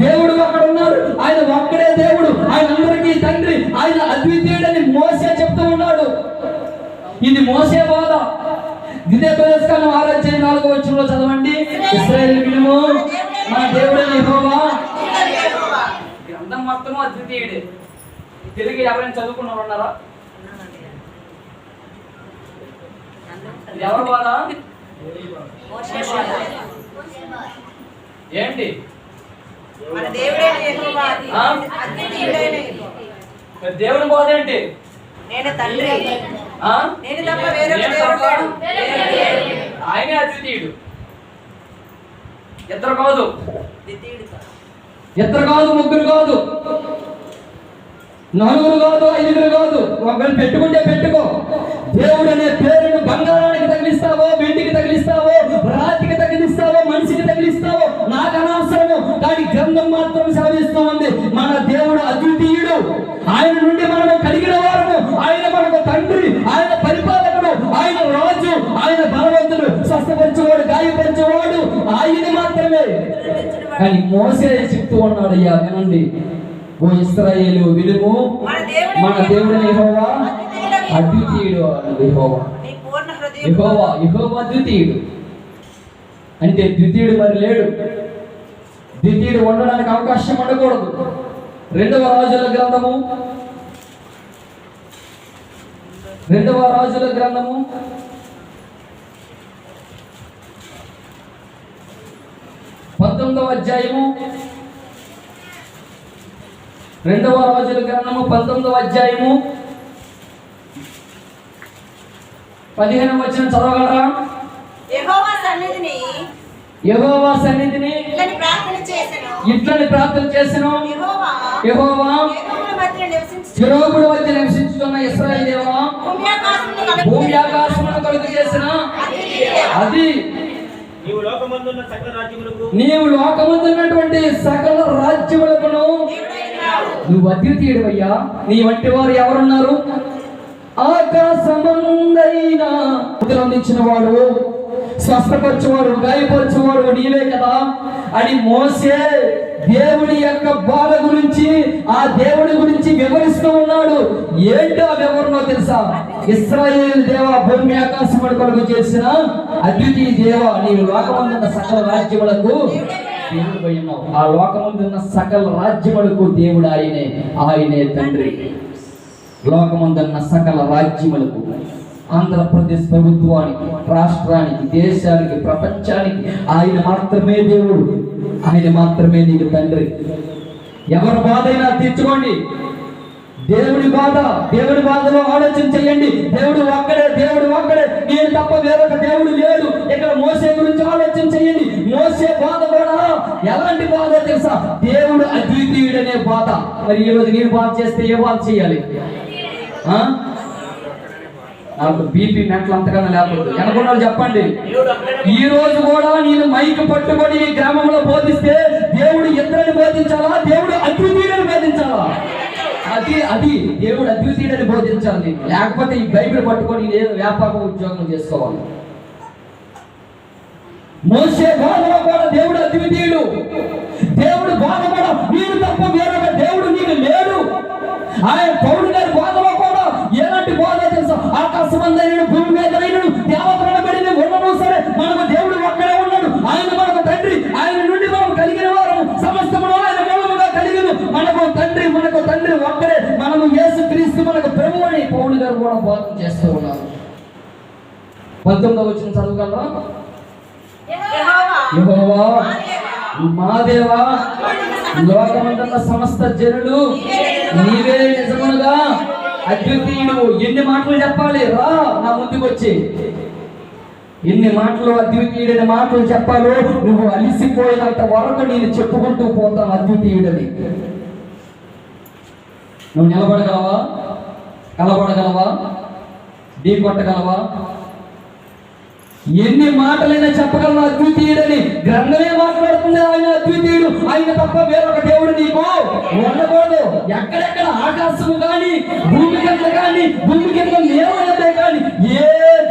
దేవుడు అక్కడ ఉన్నారు, ఆయన ఒక్కడే దేవుడు, ఆయన అందరికీ తండ్రి, ఆయన అద్వితీయుడని మోసే చెప్తూ ఉన్నాడు. ఇది మోసే బాధ. ద్వితీయోపదేశకాండం 6వ అధ్యాయం 4వ వచనంలో చదవండి. ఇశ్రాయేలీయులు మన దేవుడైన యెహోవా. గ్రంథం మొత్తం అద్వితీయుడే. తెలుగు ఎవరైనా చదువుకున్న ఉన్నారా? ఎవరు బాధ? ఏంటి? మన దేవుడైన యెహోవా అద్వితీయుడైన యెహోవా. దేవుని బోధ ఏంటి? నేను తండ్రి, నేను తప్ప వేరొక నేను దేవుడు తప్ప లేడు. ఆయనే అద్వితీయుడు. ఇద్దరు కాదు, ద్వితీయుడు కాదు. ఇద్దరు కాదు, ముగ్గురు కాదు, నలుగురు కాదు, ఐదుగురు కాదు. ఒకరు పెట్టుకుంటే పెట్టుకో. దేవుడు అనే పేరును బంగారానికి తగిలిస్తావో, వెండికి తగిలిస్తావో, రాతికి తగిలిస్తావో, మనిషికి తగిలిస్తావో నాకు అనవసరము. కానీ గ్రంథం మాత్రం సెలవిస్తూ ఉంది, మన దేవుడు అద్వితీయుడు. ఆయన నుండి మనము కలిగిన వారము. ఆయన మనకు తండ్రి, ఆయన పరిపాలకుడు, ఆయన రాజు, ఆయన బలవంతుడు, స్వస్థపరిచేవాడు, గాయపరిచేవాడు ఆయన మాత్రమే. కానీ మోసే చెప్తూ ఉన్నాడు, అయ్యా వినండి, ఓ ఇశ్రాయేలు వినుము, మన దేవుడైన యెహోవా అద్వితీయుడు. యెహోవా నీ పూర్ణ హృదయం యెహోవా యెహోవా ద్వితీయుడు. అంటే ద్వితీయుడు మరి లేడు. ద్వితీయుడు ఉండడానికి అవకాశం ఉండకూడదు. 2వ రాజుల గ్రంథము 19వ అధ్యాయము 2వ రాజుల గ్రంథము 19వ అధ్యాయము 15వ వచనం చదవగలరా? యెహోవా సన్నిధిని యెహోవా సన్నిధిని ఇట్లని ప్రార్థన చేసెను. ఇట్లని ప్రార్థన చేసెను. యెహోవా యెహోవా కెరూబుల మధ్య నివసించు. కెరూబుల మధ్య నివసించుతున్న ఇశ్రాయేలు దేవా, భూమి ఆకాశములను కలుగు చేసిన అది నీవు లోకమందున్న సకల రాజ్యములకు నీవు లోకమందున్నటువంటి సకల రాజ్యములకును నువ్వు అద్వితీయుడవయ్యా. నీ వంటి వారు ఎవరున్నారు? ఆకాశమందైనా అందించిన వాడు, స్వస్థపరచువాడు, గాయపరచువాడు నీవే కదా అని మోసే దేవుడి యొక్క బాధ గురించి, ఆ దేవుడి గురించి వివరిస్తూ ఉన్నాడు. ఏంటో వివరణో తెలుసా? ఇశ్రాయేలు దేవ, భూమి ఆకాశములు కొరకు చేసిన అద్వితీయ దేవ, నీవు లోకమందున్న సకల రాజ్యములకు దేవుడు పోయి ఉన్నావు. ఆ లోకమందున్న సకల రాజ్యములకు దేవుడు ఆయనే తండ్రి. లోకమందున్న సకల రాజ్యములకు, ఆంధ్రప్రదేశ్ ప్రభుత్వానికి, రాష్ట్రానికి, దేశానికి, ప్రపంచానికి ఆయన మాత్రమే దేవుడు. ఆయన మాత్రమే నీకు తండ్రి. ఎవరి బాధైనా తీర్చుకోండి. దేవుడి బాధలో ఆలోచన చేయండి. దేవుడు ఒక్కడే, నేను తప్ప వేరొక దేవుడు లేడు. ఇక్కడ మోసే గురించి ఆలోచన చేయండి. మోసే బాధ కూడా ఎలాంటి బాధ తెలుసా? దేవుడు అద్వితీయుడనే బాధ. మరి ఈ రోజు నేను బాధ చేస్తే ఏ బాధ చేయాలి? నాకు బీపీ మెంటలు అంతకన్నా లేకపోతే అనుకున్నారు చెప్పండి. ఈ రోజు కూడా నేను మైక్ పట్టుకొని ఈ గ్రామంలో బోధిస్తే దేవుడు ఇద్దరిని బోధించాలా? దేవుడు అద్వితీయుడని బోధించాలా? అది దేవుడు అద్వితీయుడని బోధించాలి. లేకపోతే ఈ బైబిల్ పట్టుకొని నేను వ్యాపారం ఉద్యోగం చేసుకోవాలి. మోసే బాధలో కూడా దేవుడు అద్వితీయుడు. దేవుడు బాధ కూడా వీడు తప్ప వేరొక దేవుడు నీకు లేడు. ఆయన పౌలు గారి బాధలో కూడా ఎలాంటి బాధ తెలుసా? ఆకాశమందైన భూమి మీద దేవతలబడిన ఉండను సరే మనకు దేవుడు ఒక్కడే ఉన్నాడు. ఆయన మనకు తండ్రి. ఆయన నుండి మనం కలిగిన వారు సమస్తమును ఆయన మూలముగా కలిగిన మనకు తండ్రి ఒక్కడే. మనము యేసుక్రీస్తు మనకు ప్రభువు అని పౌలు గారు కూడా బోధన చేస్తూ ఉన్నారు. 19వ వచనం చదవగలరా? యెహోవా మా దేవా, లోకమందున్న సమస్త జనులు నీవే నిజముగా అద్వితీయుడు. ఎన్ని మాటలు చెప్పాలి? రా నా ముందుకు వచ్చి ఎన్ని మాటలు అద్వితీయుడని మాటలు చెప్పాలో నువ్వు అలిసిపోయినంత వరకు నేను చెప్పుకుంటూ పోతాను అద్వితీయుడని. నువ్వు నిలబడగలవా? కలబడగలవా? ఢీ కొట్టగలవా? ఎన్ని మాటలైనా చెప్పగలను అద్వితీయుడని. గ్రంథమే మాట్లాడుతుంది ఆయన అద్వితీయుడు. ఆయన తప్ప వేరొక దేవుడు నీకు ఉండకూడదు. ఎక్కడెక్కడ ఆకాశము కానీ, భూమి కింద కానీ, భూమి కింద నేలదే కానీ ఏ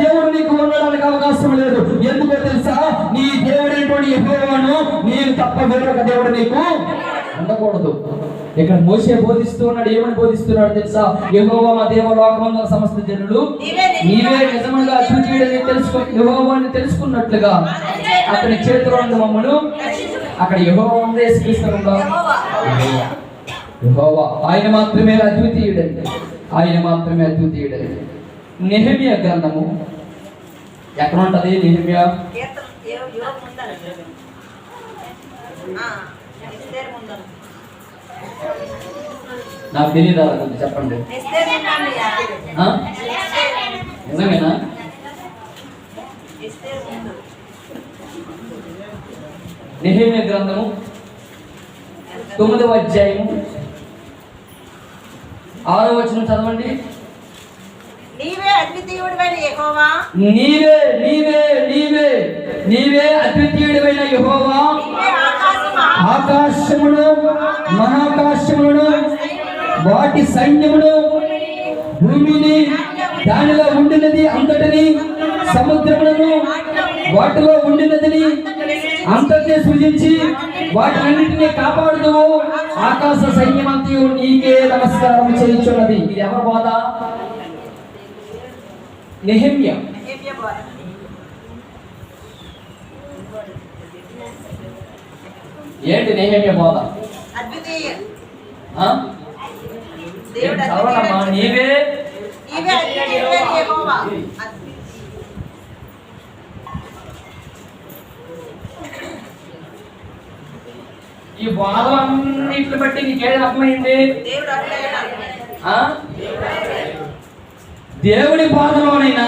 దేవుడు నీకు ఉండడానికి అవకాశం లేదు. ఎందుకో తెలుసా? నీ దేవుడైనటువంటి యెహోవాను, నేను తప్ప వేరొక దేవుడు నీకు ఉండకూడదు. ఇక్కడ మోసే బోధిస్తూ ఉన్నాడు. ఏమని బోధిస్తున్నాడు తెలుసా? యెహోవా మా దేవ, లోకమందున్న సమస్త జనులు నీవే నిజముగా అద్వితీయుడని యెహోవాని తెలుసుకున్నట్లుగా అతని చేతిలో ఉన్న మమ్మను. అక్కడ యెహోవా ఉంది, యేసుక్రీస్తు ఉన్నాడు. యెహోవా ఆయన మాత్రమే అద్వితీయుడని. నెహెమియా గ్రంథము ఎక్కడ ఉంటది? నెహెమియా నాకు తెలియదా? కొంచెం చెప్పండి. నిజమేనా? నెహెమియా గ్రంథము 9వ అధ్యాయము 6వ వచనం చదవండి. నీవే అద్వితీయుడైన యెహోవా, నీవే అద్వితీయుడైన యెహోవా, ఆకాశమును మహాకాశమును వాటి సైన్యమును భూమిని దానిలో ఉండినది అంతటిని సముద్రములను వాటిలో ఉండినదిని అంతటిని సృజించి వాటినన్నిటిని కాపాడుదువు. ఆకాశ సైన్యమంతయు నీకే నమస్కారం చేయుచున్నది. ఇది ఎవరి బాధ? నెహెమ్యా. ఏంటి నెహెమ్యా బాధ? నీవే ఈ బాధలన్నిటిని బట్టి నీకేది అర్థమైంది? దేవుడి బాధలోనైనా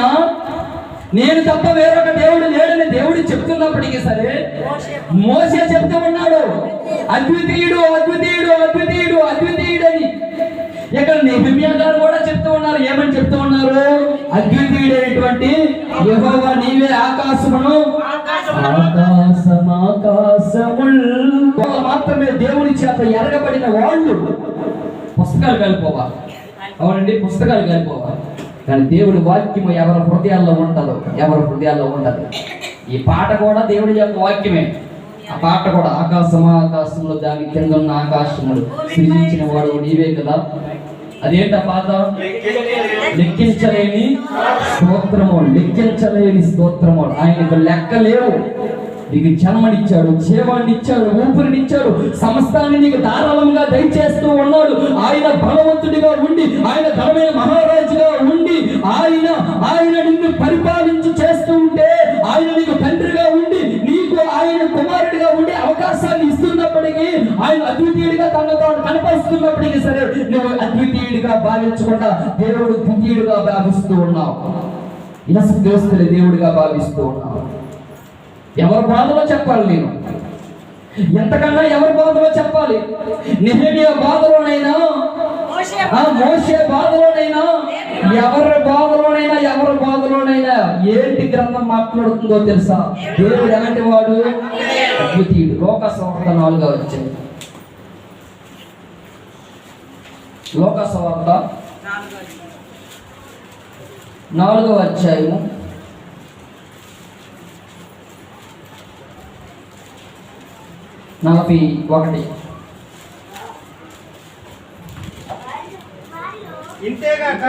నేను తప్ప వేరొక దేవుడు లేడని దేవుడు చెప్తున్నప్పటికీ సరే మోసే చెప్తూ ఉన్నాడు అద్వితీయుడు అని. ఇక్కడ నెహెమ్యా గారు కూడా చెప్తూ ఉన్నారు. ఏమని చెప్తూ ఉన్నారు? అద్వితీయుడైనటువంటి యెహోవా నీవే ఆకాశమును మాత్రమే దేవుని చేత ఎరగబడిన వాళ్ళు. పుస్తకాలు కలిపోవాలి. అవునండి, పుస్తకాలు కలిపోవాలి. కానీ దేవుడి వాక్యము ఎవరి హృదయాల్లో ఉండదు. ఈ పాట కూడా దేవుడి యొక్క వాక్యమే. ఆ పాట కూడా ఆకాశంలో దాని కింద ఉన్న ఆకాశములు సృజించిన వాడు నీవే కదా. అదేంట పాట? లెక్కించలేని స్తోత్రము. ఆయనకు లెక్క లేవు. నీకు జన్మనిచ్చాడు, జీవాన్నిచ్చాడు, ఊపిరినిచ్చాడు, సమస్తాన్ని నీకు ధారాళంగా దయచేస్తూ ఉన్నాడు. ఆయన బలవంతుడిగా ఉండి, ఆయన ఘనమైన మహారాజుగా ఉండి, ఆయన నిన్ను పరిపాలించి చేస్తూ ఉంటే, ఆయన నీకు తండ్రిగా ఉండి, నీకు ఆయన కుమారుడిగా ఉండి అవకాశాన్ని ఇస్తున్నప్పటికీ, ఆయన అద్వితీయుడిగా తనతో తాను కనపరుస్తున్నప్పటికీ సరే, నువ్వు అద్వితీయుడిగా భావించకుండా దేవుడు ద్వితీయుడిగా భావిస్తూ ఉన్నావు. యేసుక్రీస్తుని దేవుడిగా భావిస్తూ ఉన్నావు. ఎవరి బాధలో చెప్పాలి నేను? ఎంతకన్నా ఎవరి బాధలో చెప్పాలి? నెహెమ్యా బాధలోనైనా, మోషే బాధలోనైనా, ఎవరి బాధలోనైనా ఏంటి గ్రంథం మాట్లాడుతుందో తెలుసా? దేవుడు ఎలాంటి వాడు? అద్వితీయుడు. లోకసువార్త 4వ అధ్యాయం. లోకసువార్త 4వ అధ్యాయము 41. ఇంతేగాక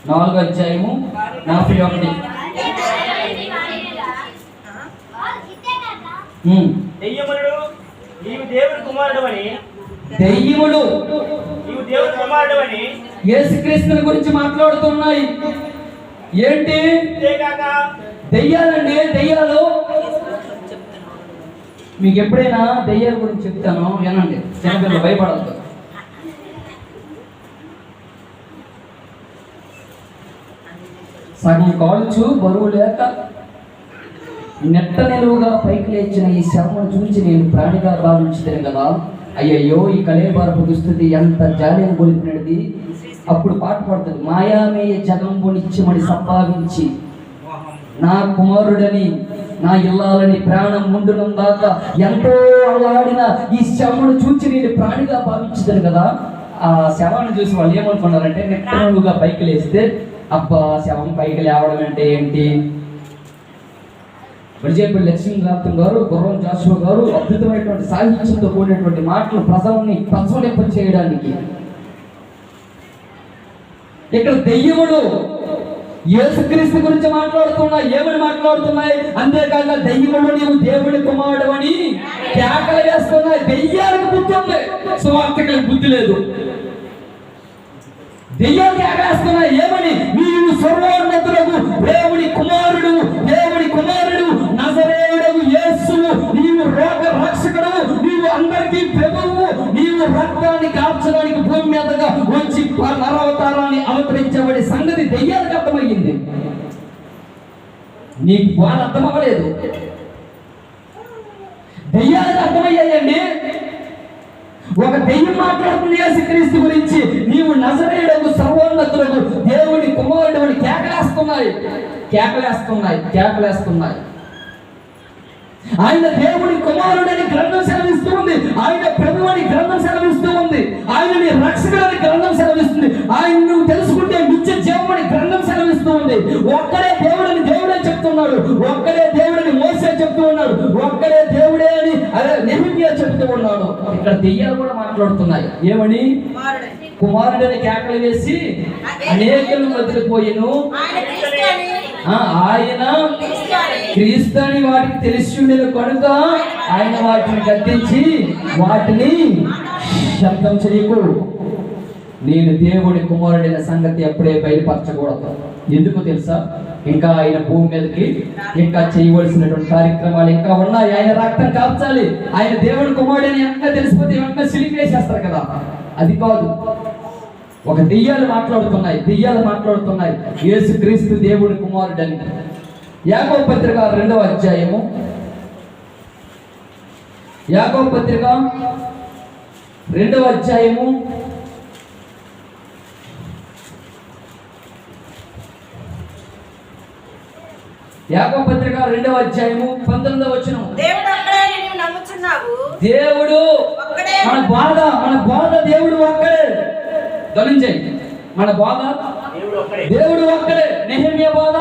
4వ అధ్యాయము 41. దెయ్యములు నీవు దేవుని కుమారుడవని, దెయ్యములు నీవు దేవుని కుమారుడవని యేసుక్రీస్తుని గురించి మాట్లాడుతున్నాయి. ఏంటి? అంతేగాక దెయ్యాలండి. దెయ్యాలు మీకు ఎప్పుడైనా దెయ్యాల గురించి చెప్తాను, వినండి. చిన్నపిల్లలు భయపడద్దు. సగం కాల్చు బరువు లేక నెట్ట నిలువుగా పైకి లేచిన ఈ శవమును చూసి నేను ప్రాణిగా భావించుతాను కదా. అయ్యయ్యో, ఈ కళేబారపు దుస్థితి ఎంత జాలిని గొలిపినది. అప్పుడు పాట పాడుతుంది. మాయామేయ జగంబునిచ్చిమని సంపాదించి నా కుమారుడని, నా ఇల్లాలని ప్రాణం ముందునం దాకా ఎంతో అల్లాడిన ఈ శవమును చూచి నేను ప్రాణిగా భావించుతాను కదా. ఆ శవాన్ని చూసి వాళ్ళు ఏమనుకున్నారంటే, నెట్టనుగా పైకి లేస్తే, అబ్బా శవం పైకి లేవడం అంటే ఏంటి? విజయపల్లి లక్ష్మీకాంతం గారు, గుర్రం జాషువా గారు అద్భుతమైనటువంటి సాహిత్యంతో కూడినటువంటి మాటలు ప్రజల్ని ప్రజ్వలింప చేయడానికి. ఇక్కడ దెయ్యములు యేసుక్రీస్తు గురించి మాట్లాడుతున్నాయి. ఏమని మాట్లాడుతున్నాయి? అంతేకాక దెయ్యములు నీవు దేవుడి కుమారుడు అని కేకలు వేస్తున్నాయి. దెయ్యాలకు బుద్ధి ఉంది, సువార్తికులకు బుద్ధి లేదు. దెయ్యాలు కేకలేస్తున్నాయి. ఏమని? నీవు సర్వోన్నతులకు దేవుడి కుమారుడు, దేవుడి కుమారుడు నజరేయుడగు యేసువు, నీవు రోగ రక్షకుడు, నీవు అందరికీ ప్రభువు, నీవు రక్తాన్ని కాల్చడానికి భూమి మీదగా వచ్చి నరవతారాన్ని అవతరించబడి సంగతి దెయ్యాలకు అర్థమయ్యింది. నీకు బాగా అర్థమవ్వలేదు. దెయ్యాలకు అర్థమయ్యాయండి. ఒక దెయ్యం మాట్లాడుతుంది యేసుక్రీస్తు గురించి. నీవు నజరేయుడగు సర్వోన్నతులకు దేవుడి కుమారుడు అని కేకలేస్తున్నాయి. ఆయన దేవుడి కుమారుడని గ్రంథం సెలవిస్తూ ఉంది. ఆయన ప్రభు అని గ్రంథం సెలవిస్తూ ఉంది. ఆయనని రక్షకుడని గ్రంథం సెలవిస్తుంది. ఆయన నువ్వు తెలుసుకుంటే నిత్య జీవమని గ్రంథం సెలవిస్తూ ఉంది. ఒక్కడే దేవుడని దేవుడే చెప్తున్నాడు. ఒక్కడే దేవుడని మోసే చెప్తూ ఉన్నాడు. ఒక్కడే దేవుడే అని నెహెమ్యా చెప్తూ ఉన్నాడు. ఇక్కడ దెయ్యాలు కూడా మాట్లాడుతున్నాయి. ఏమని? కుమారుడని కేకలు వేసి అనేకలు వదిలిపోయిను. ఆయన క్రీస్తు అని వాటికి తెలిసి ఉండేది కనుక ఆయన వాటిని గద్దించి వాటిని శబ్దం చేయకు. నేను దేవుడి కుమారుడైన సంగతి ఎప్పుడే బయలుపరచకూడదు. ఎందుకు తెలుసా? ఇంకా ఆయన భూమి మీదకి ఇంకా చేయవలసినటువంటి కార్యక్రమాలు ఇంకా ఉన్నాయి. ఆయన రక్తం కాల్చాలి. ఆయన దేవుడి కుమారుడని ఎంత తెలిసిపోతే వెంటనే సిలిపేసేస్తారు కదా. అది కాదు. ఒక దెయ్యాలు మాట్లాడుతున్నాయి యేసుక్రీస్తు దేవుడి కుమారుడని. యాకోబు పత్రిక 2వ అధ్యాయము, యాకోబు పత్రిక 2వ అధ్యాయము 19వ వచనం. దేవుడు మన బాధ దేవుడు ఒక్కడే. గమనించండి, మన బాధ దేవుడు ఒక్కడే. నెహెమ్యా బాధ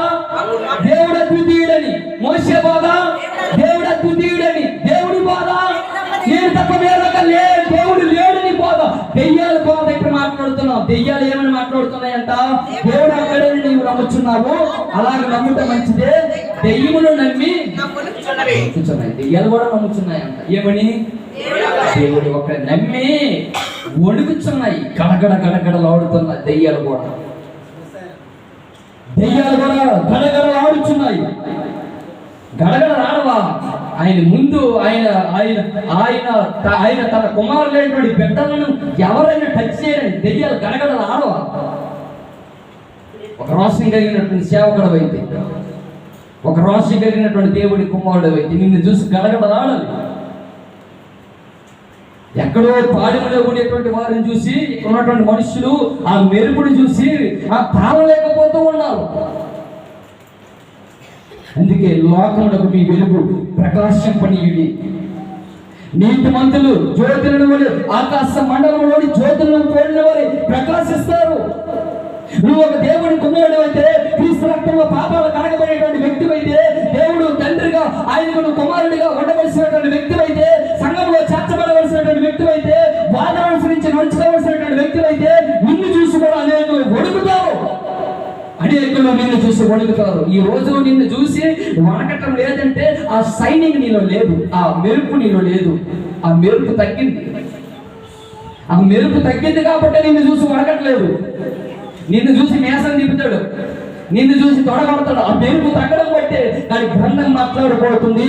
దేవుడు అద్వితీయుడని, మోషే బాధ దేవుడు అద్వితీయుడని, దేవుడి బాధ నేను తప్ప వేరొక దేవుడు లేడని బాధ. దెయ్యాల బాధ ఇక్కడ మాట్లాడుతున్నావు. దెయ్యాలు ఏమని మాట్లాడుతున్నాయంట? దేవుడు అక్కడే నీవు నమ్ముచున్నావు. అలాగే నమ్ముట మంచిదే, దెయ్యములు నమ్మి నమ్ముచున్నవి. నమ్ముచున్నాయి. దెయ్యాలు కూడా నమ్ముచున్నాయంట. ఏమని? దేవుడు ఒక నమ్మి వణుకుచున్నాయి. గడగడ గడగడలాడుతున్న దెయ్యాలు కూడా గడగడలాడుచున్నాయి. గడగడలాడవా? ఆయన ముందు ఆయన ఆయన ఆయన ఆయన తన కుమారులైనటువంటి బిడ్డలను ఎవరైనా టచ్ చేయని దెయ్యాలు గడగడలాడవా? ఒక రోషం కలిగినటువంటి సేవకుడు అయితే, ఒక రోషం కలిగినటువంటి దేవుడి కుమారుడు అయితే నిన్ను చూసి గడగడలాడాలి. ఎక్కడో పాడెంలో ఉండేటువంటి వారిని చూసి ఇక్కడ ఉన్నటువంటి మనుషులు ఆ మెరుపుని చూసి ఆ తాళలేకపోతూ ఉన్నారు. అందుకే లోకమునకు మీ వెలుగు ప్రకాశింపనీయుడి. నీతిమంతులు జ్యోతులను వలె ఆకాశ మండలంలోని జ్యోతులను పోలిన వారి ప్రకాశిస్తారు. నువ్వు ఒక దేవుడి కుమారుడు అయితే, క్రీస్తు రక్తంలో పాపాలు కడగబడేటువంటి వ్యక్తి అయితే, దేవుడు తండ్రిగా ఆయనకు నువ్వు కుమారుడిగా ఉండవలసినటువంటి వ్యక్తి అయితే, సంఘంలో చేర్చబడవలసినటువంటి వ్యక్తి అయితే, వాదన అనుసరించి నడుచుకోవలసినటువంటి వ్యక్తి అయితే, నిన్ను చూసి కూడా అనేకులు వణుకుతారు. అనేకులు నిన్ను చూసి వణుకుతారు. ఈ రోజు నిన్ను చూసి వణకటం లేదంటే ఆ సైనింగ్ నీలో లేదు, ఆ మెరుపు నీలో లేదు. ఆ మెరుపు తగ్గింది. ఆ మెరుపు తగ్గింది కాబట్టి నిన్ను చూసి వణకట్లేదు. నిన్ను చూసి మేసం తిప్పుతాడు, నిన్ను చూసి తొడగొడతాడు. ఆ మెరుపు తగ్గడం బట్టే దాని గ్రంథం మాట్లాడబోతుంది.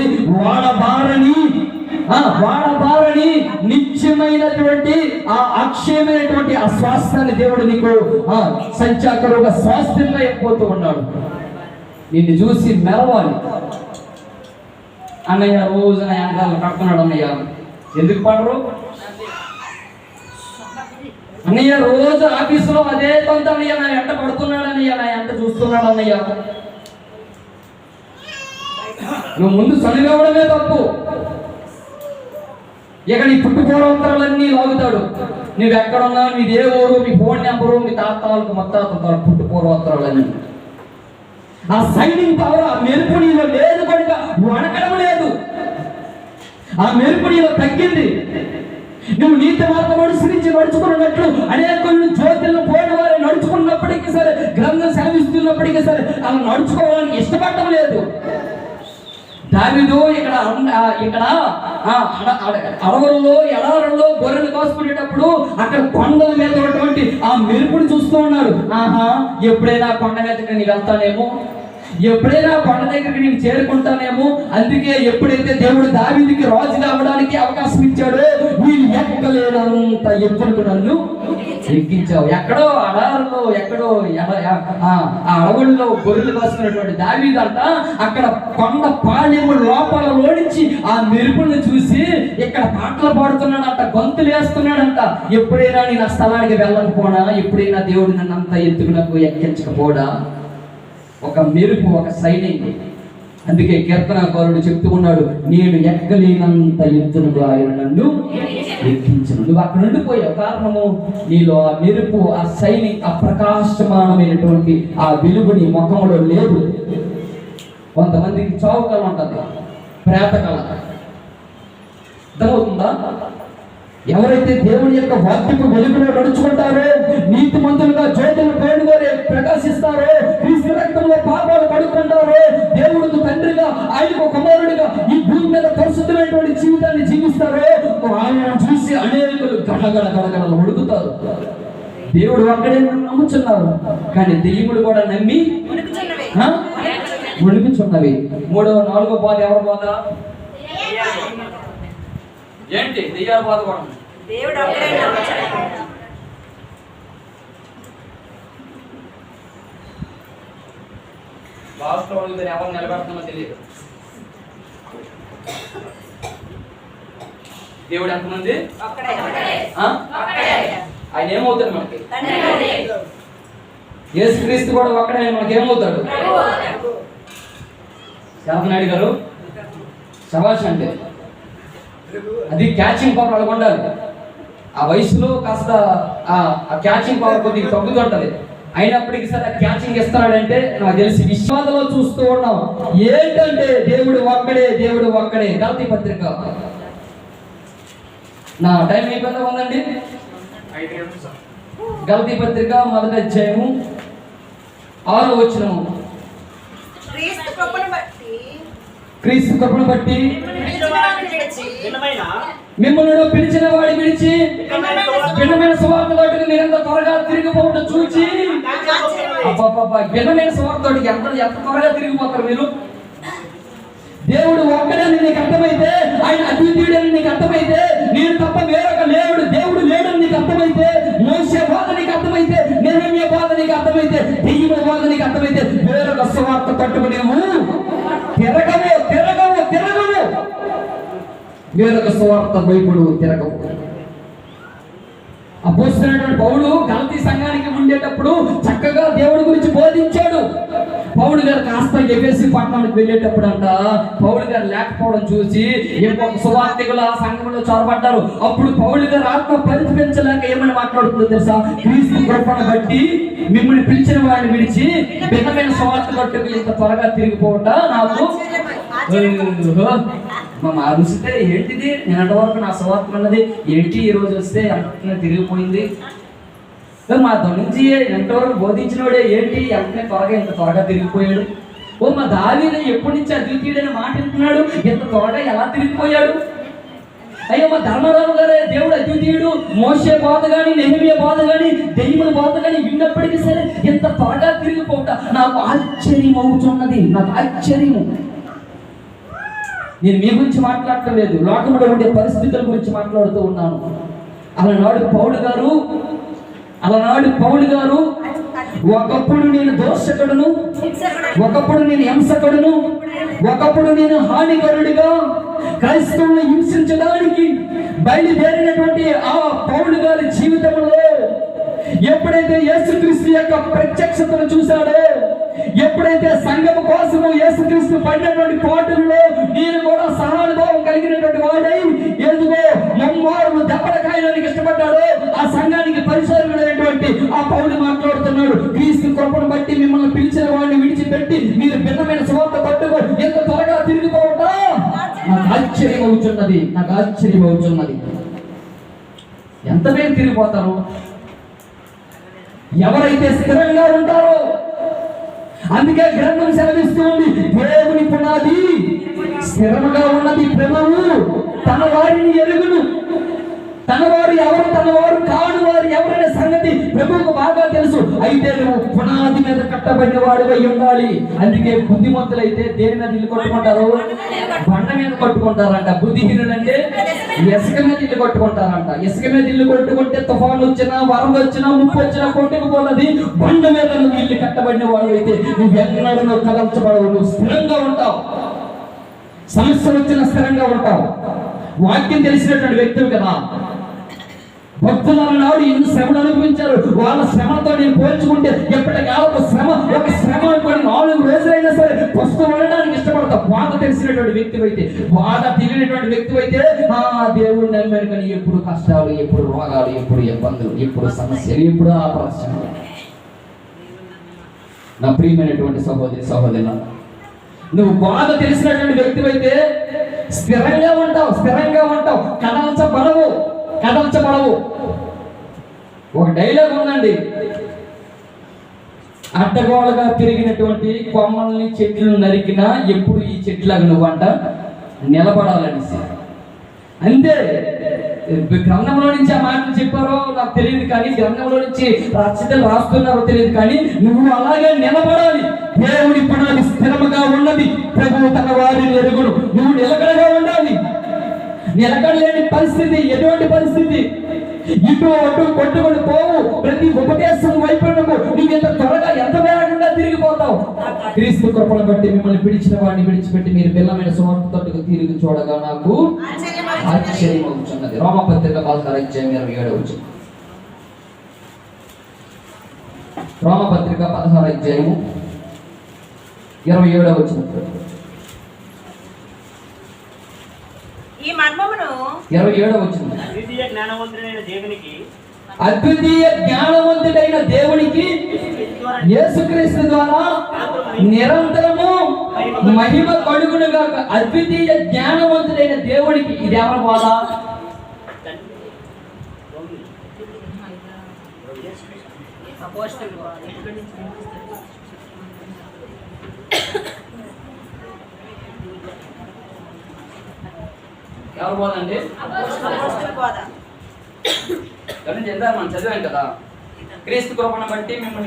వాడబారని నిత్యమైనటువంటి ఆ అక్షయమైనటువంటి ఆ స్వాస్థ్యాన్ని దేవుడు నీకు సంచాకరుగా స్వాస్థ్యంగా అయిపోతూ ఉన్నాడు. నిన్ను చూసి మెరవాలి. అన్నయ్య రోజు నా యాంకాలు కట్టుకున్నాడు. అన్నయ్య ఎందుకు పడరు? అన్నయ్య రోజు ఆఫీసులో అదే కొంత అన్నయ్య నా ఎంట పడుతున్నాడు, అన్నయ్య నా ఎంట చూస్తున్నాడు. అన్నయ్య నువ్వు ముందు చనిపోవడమే తప్పు. ఇక నీ పుట్టుపూర్వోత్తరాలన్నీ లాగుతాడు. నువ్వు ఎక్కడున్నా, నీది ఏ ఊరు, మీ ఫోన్ నెంబరు, మీ తాతాలకు మొత్తం పుట్టుపూర్వోత్తరాలన్నీ. ఆ సైనింగ్ పవర్, ఆ మెరుపు నీలో లేదు కనుక వణకడం లేదు. ఆ మెరుపు నీలో తగ్గింది. నువ్వు నీతి మార్గం అనుసరించి నడుచుకున్నట్లు అనేకులను జ్యోతులను పోయిన వారు నడుచుకున్నప్పటికీ సరే, గ్రంథం సెలవిస్తున్నప్పటికీ సరే, అలా నడుచుకోవడానికి ఇష్టపడటం లేదు. దావీదు ఇక్కడ అడవుల్లో ఎడారుల్లో గొర్రెలు కాసుకునేటప్పుడు అక్కడ కొండల మీద ఉన్నటువంటి ఆ మెరుపుని చూస్తూ ఉన్నాడు. ఎప్పుడైనా కొండ మీదకి నేను వెళ్తానేమో, ఎప్పుడైనా కొండ దగ్గరికి నేను చేరుకుంటానేమో. అందుకే ఎప్పుడైతే దేవుడు దావీదుకి రాజుగా అవ్వడానికి అవకాశం ఇచ్చాడో, వీళ్ళు ఎక్కలేనంత ఎప్పుడుకు నన్ను ఎక్కించావు. ఎక్కడో అడారులో, ఎక్కడో ఆ అడవుల్లో గొర్రెలు కాసుకున్నటువంటి దావీదు అంట అక్కడ కొండ పాళెము లోపలలో నుంచి ఆ మెరుపులను చూసి ఇక్కడ పాటలు పాడుతున్నాడంట, గొంతులు వేస్తున్నాడంట. ఎప్పుడైనా నేను ఆ స్థలానికి వెళ్ళకపోనా, ఎప్పుడైనా దేవుడు నన్ను అంత ఎత్తుకు నాకు ఎక్కించకపోడా? ఒక మెరుపు, ఒక సైనింగ్. అందుకే కీర్తనాకారుడు చెప్తూ ఉన్నాడు, నేను ఎక్కలేనంత ఎత్తునుగా ఆయన నన్ను ఎక్కించను. నువ్వు అక్కడ ఉండిపోయావు. కారణము నీలో ఆ మెరుపు, ఆ సైనింగ్, ఆ ప్రకాశమానమైనటువంటి ఆ వెలుగు నీ ముఖంలో లేదు. కొంతమందికి చావు కళ ఉంటుంది, ప్రేత కళ. అర్థమవుతుందా? ఎవరైతే దేవుని యొక్క వాక్యపు వెలుగులో నడుచుకుంటారో, నీతిమంతులుగా జ్యోతులు పేరుగారే ప్రకాశిస్తారో, క్రీస్తు రక్తంలో పాపాలు పడుకుంటారో, దేవుడు తండ్రిగా ఆయనకు కుమారుడిగా ఈ భూమి మీద పరిశుద్ధమైనటువంటి జీవితాన్ని జీవిస్తారో, ఆయన చూసి అనేకులు గడగడలు వణుకుతారు. దేవుడు అక్కడే నమ్ముచున్నారు, కానీ దెయ్యములు కూడా నమ్మి వణుకుచున్నవి. 3వ 4వ బాధ ఎవరి బాధ? ఏంటి? దెయ్యాల బాధ కూడా. దేవుడు అక్కడే నమ్ముచున్నాడు. వాస్తవాలు ఎవరు నిలబెడుతున్నా తెలియదు. దేవుడు ఎంతమంది? ఆయన ఏమవుతాడు మనకి? యేసుక్రీస్తు కూడా ఒక్కడే. మనకి ఏమవుతాడు? శాపనాయుడు గారు శభాష్ అంటే అది క్యాచింగ్ పవర్ అలా ఉండాలి. ఆ వయసులో కాస్త ఆ క్యాచింగ్ పవర్ కొద్దిగా తగ్గుతుంటది. అయినప్పటికీ సరే ఆ క్యాచింగ్ ఇస్తున్నాడంటే నాకు తెలిసి విశ్వాసంలో చూస్తూ ఉన్నాం. ఏంటంటే దేవుడు ఒక్కడే, దేవుడు ఒక్కడే. గలతీ పత్రిక, నా టైం అయిపోయిందా ఉందండి? గలతీ పత్రిక 1వ అధ్యాయము 6వ వచనము. క్రీస్తు కృపను బట్టి క్రీస్తు కృపను బట్టి భిన్నమైన మిమ్మల్ని పిలిచిన వాడి విడిచి భిన్నమైన సువార్తలోకి మీరెంత త్వరగా తిరిగిపోవడం చూచి అబ్బబ్బబ్బా, భిన్నమైన సువార్తలోకి ఎంత ఎంత త్వరగా తిరిగిపోతారు మీరు. దేవుడు ఒక్కడని నీకు అర్థమైతే, ఆయన అద్వితీయుడని నీకు అర్థమైతే, నేను తప్ప వేరొక దేవుడు లేడని నీకు అర్థమైతే, మోషే బోధ నీకు అర్థమైతే, నెహెమ్యా బోధ నీకు అర్థమైతే, దెయ్యముల బోధ నీకు అర్థమైతే, వేరొక సువార్త పట్టుకుని తిరగవు వేరొక సువార్త వైపుడు తిరగవు. అపోస్తలుడైన పౌలు గలతీ సంఘానికి ఉండేటప్పుడు చక్కగా దేవుడి గురించి బోధించాడు. పౌలు గారు కాస్త ఎఫెసీ పట్టణానికి వెళ్ళేటప్పుడు అంట పౌలు గారు లేకపోవడం చూసి ఇంకొక సువార్తికుల సంఘంలో చొరబడ్డారు. అప్పుడు పౌలు గారు ఆత్మ పరితపించలేక ఏమని మాట్లాడుతుందో తెలుసా? క్రీస్తు కృపను బట్టి మిమ్మల్ని పిలిచిన వాడిని విడిచి భిన్నమైన సువార్త కట్టుకు ఇంత త్వరగా తిరిగిపోవట నాకు మా అరుస్తే ఏంటిది, నిన్నటి వరకు నా సువార్త ఉన్నది ఏంటి, ఈ రోజు వస్తే ఎంత తిరిగిపోయింది. మా నుంచి ఎంతవరకు బోధించినోడే ఏంటి ఎంతనే త్వరగా ఇంత త్వరగా తిరిగిపోయాడు. మా దావీదు ఎప్పటి నుంచి అద్వితీయుడని మాట వింటున్నాడు, ఇంత త్వరగా ఎలా తిరిగిపోయాడు. అయ్యో మా ధర్మరావు గారే దేవుడు అద్వితీయుడు, మోషే బోధ కానీ నెహెమ్యా బోధ కానీ దెయ్యముల బోధ కానీ విన్నప్పటికీ సరే ఇంత త్వరగా తిరిగిపోవట నాకు ఆశ్చర్యం అవుతున్నది, నాకు ఆశ్చర్యము. నేను మీ గురించి మాట్లాడటం లేదు, లోకంలో ఉండే పరిస్థితుల గురించి మాట్లాడుతూ ఉన్నాను. అలనాడు పౌలు గారు ఒకప్పుడు నేను దోషకుడును, ఒకప్పుడు నేను హింసకుడును, ఒకప్పుడు నేను హానికరుడిగా క్రైస్తవులను హింసించడానికి బయలుదేరినటువంటి ఆ పౌలు గారి జీవితంలో ఎప్పుడైతే యేసుక్రీస్తు యొక్క ప్రత్యక్షతను చూశాడో, ఎప్పుడైతే సంఘము కోసము యేసుక్రీస్తు పడినటువంటి పాటల్లో నేను కూడా సహానుభావం కలిగినటువంటి వాడై ఎదుగో ముమ్మారు దెబ్బల కాయడానికి ఇష్టపడ్డాడో, ఆ సంఘానికి పరిసరమైనటువంటి ఆ పౌలు మాట్లాడుతున్నాడు. క్రీస్తు కృపను బట్టి మిమ్మల్ని పిలిచిన వాడిని విడిచిపెట్టి మీరు భిన్నమైన సువార్త పట్టుకో ఎంత త్వరగా తిరిగిపోవటా నాకు ఆశ్చర్యం అవుతున్నది. ఎంత మేలు తిరిగిపోతారు ఎవరైతే స్థిరంగా ఉంటారో. అందుకే గ్రంథం సెలవిస్తూ ఉంది, దేవుని పునాది స్థిరముగా ఉన్నది, ప్రభువు తన వారిని ఎరుగును. తన వారు ఎవరు, తన వారు కాడు వారు ఎవరనే సంగతి ప్రభువుకు బాగా తెలుసు. అయితే నువ్వు పునాది మీద కట్టబడిన వాడివై ఉండాలి. అందుకే బుద్ధిమంతులైతే దేని మీద ఇల్లు కట్టుకుంటారు? బండ మీద కట్టుకుంటారంట. బుద్ధిహీనులు అంటే ఇసుక మీద ఇల్లు కట్టుకుంటారంట. ఇసుక మీద ఇల్లు కట్టుకుంటే తుఫాను వచ్చినా, వరద వచ్చినా, ముప్పు వచ్చినా కొట్టుకుపోన్నది. బండ మీద నువ్వు ఇల్లు కట్టబడిన వాడు అయితే నువ్వు ఎన్నడూ నువ్వు కదల్చబడవు, నువ్వు స్థిరంగా ఉంటావు. సమస్యలు వచ్చిన స్థిరంగా ఉంటావు. వాక్యం తెలిసినటువంటి వ్యక్తులు కదా. భక్తుల నాడు ఎన్ని శ్రమను అనుభవించారు. వాళ్ళ శ్రమతో నేను పోల్చుకుంటే ఎప్పటికాలకు ఒక శ్రమ అనుకోని 4 రోజులైనా సరే పుస్తకం వెళ్ళడానికి ఇష్టపడతావు. బాధ తెలిసినటువంటి వ్యక్తి అయితే, బాధ తెలియనటువంటి వ్యక్తి అయితే దేవుడు నమ్మాను కానీ ఎప్పుడు కష్టాలు, ఎప్పుడు రోగాలు, ఎప్పుడు ఇబ్బందులు, ఎప్పుడు సమస్యలు, ఎప్పుడు ఆపరేషన్లు. నా ప్రియమైనటువంటి సహోదరి నువ్వు బాధ తెలిసినటువంటి వ్యక్తి అయితే స్థిరంగా ఉంటావు, కదల్చబడవు. ఒక డైలాగ్ ఉందండి, అడ్డగోళగా పెరిగినటువంటి కొమ్మల్ని చెట్లను నరికినా ఎప్పుడు ఈ చెట్లాగా నువ్వంట నిలబడాలనేసి. అంతే. గ్రంథంలో నుంచి ఆ మాటలు చెప్పారో నాకు తెలియదు, కానీ గ్రంథంలో నుంచి రచయితలు రాస్తున్నారో తెలియదు, కానీ నువ్వు అలాగే నిలబడాలి. దేవుడి పునాది స్థిరముగా ఉన్నది, ప్రభువు తన వారిని ఎరుగును. నువ్వు నిలకడగా ఉండాలి. నిలకడలేని పరిస్థితి ఎటువంటి పరిస్థితి? ఇటు అటు కొట్టుకొని పోవు. ప్రతి ఉపదేశం వైపు నువ్వు ఎంత త్వరగా ఎంత వేగంగా తిరిగిపోతావు. క్రీస్తు కృపను బట్టి మిమ్మల్ని పిలిచిన వాడిని విడిచిపెట్టి మీరు భిన్నమైన సువార్త తట్టుకు తిరిగి చూడగా నాకు ఆశ్చర్యం అవుతున్నది. రోమపత్రిక 16:27. రోమపత్రిక 16:27. ఈ మర్మమును 27. అద్వితీయ జ్ఞానవంతుడైన దేవునికి యేసుక్రీస్తు ద్వారా నిరంతరము మహిమ కలుగునుగా. అద్వితీయ జ్ఞానవంతుడైన దేవుడికి ఇది ఎవరి బోధ? ఎవరు బోధ అండి? అపోస్తలుల బోధ. కానీ చెప్తారు, మనం చదివాం కదా, క్రీస్తు కృపను బట్టి మేము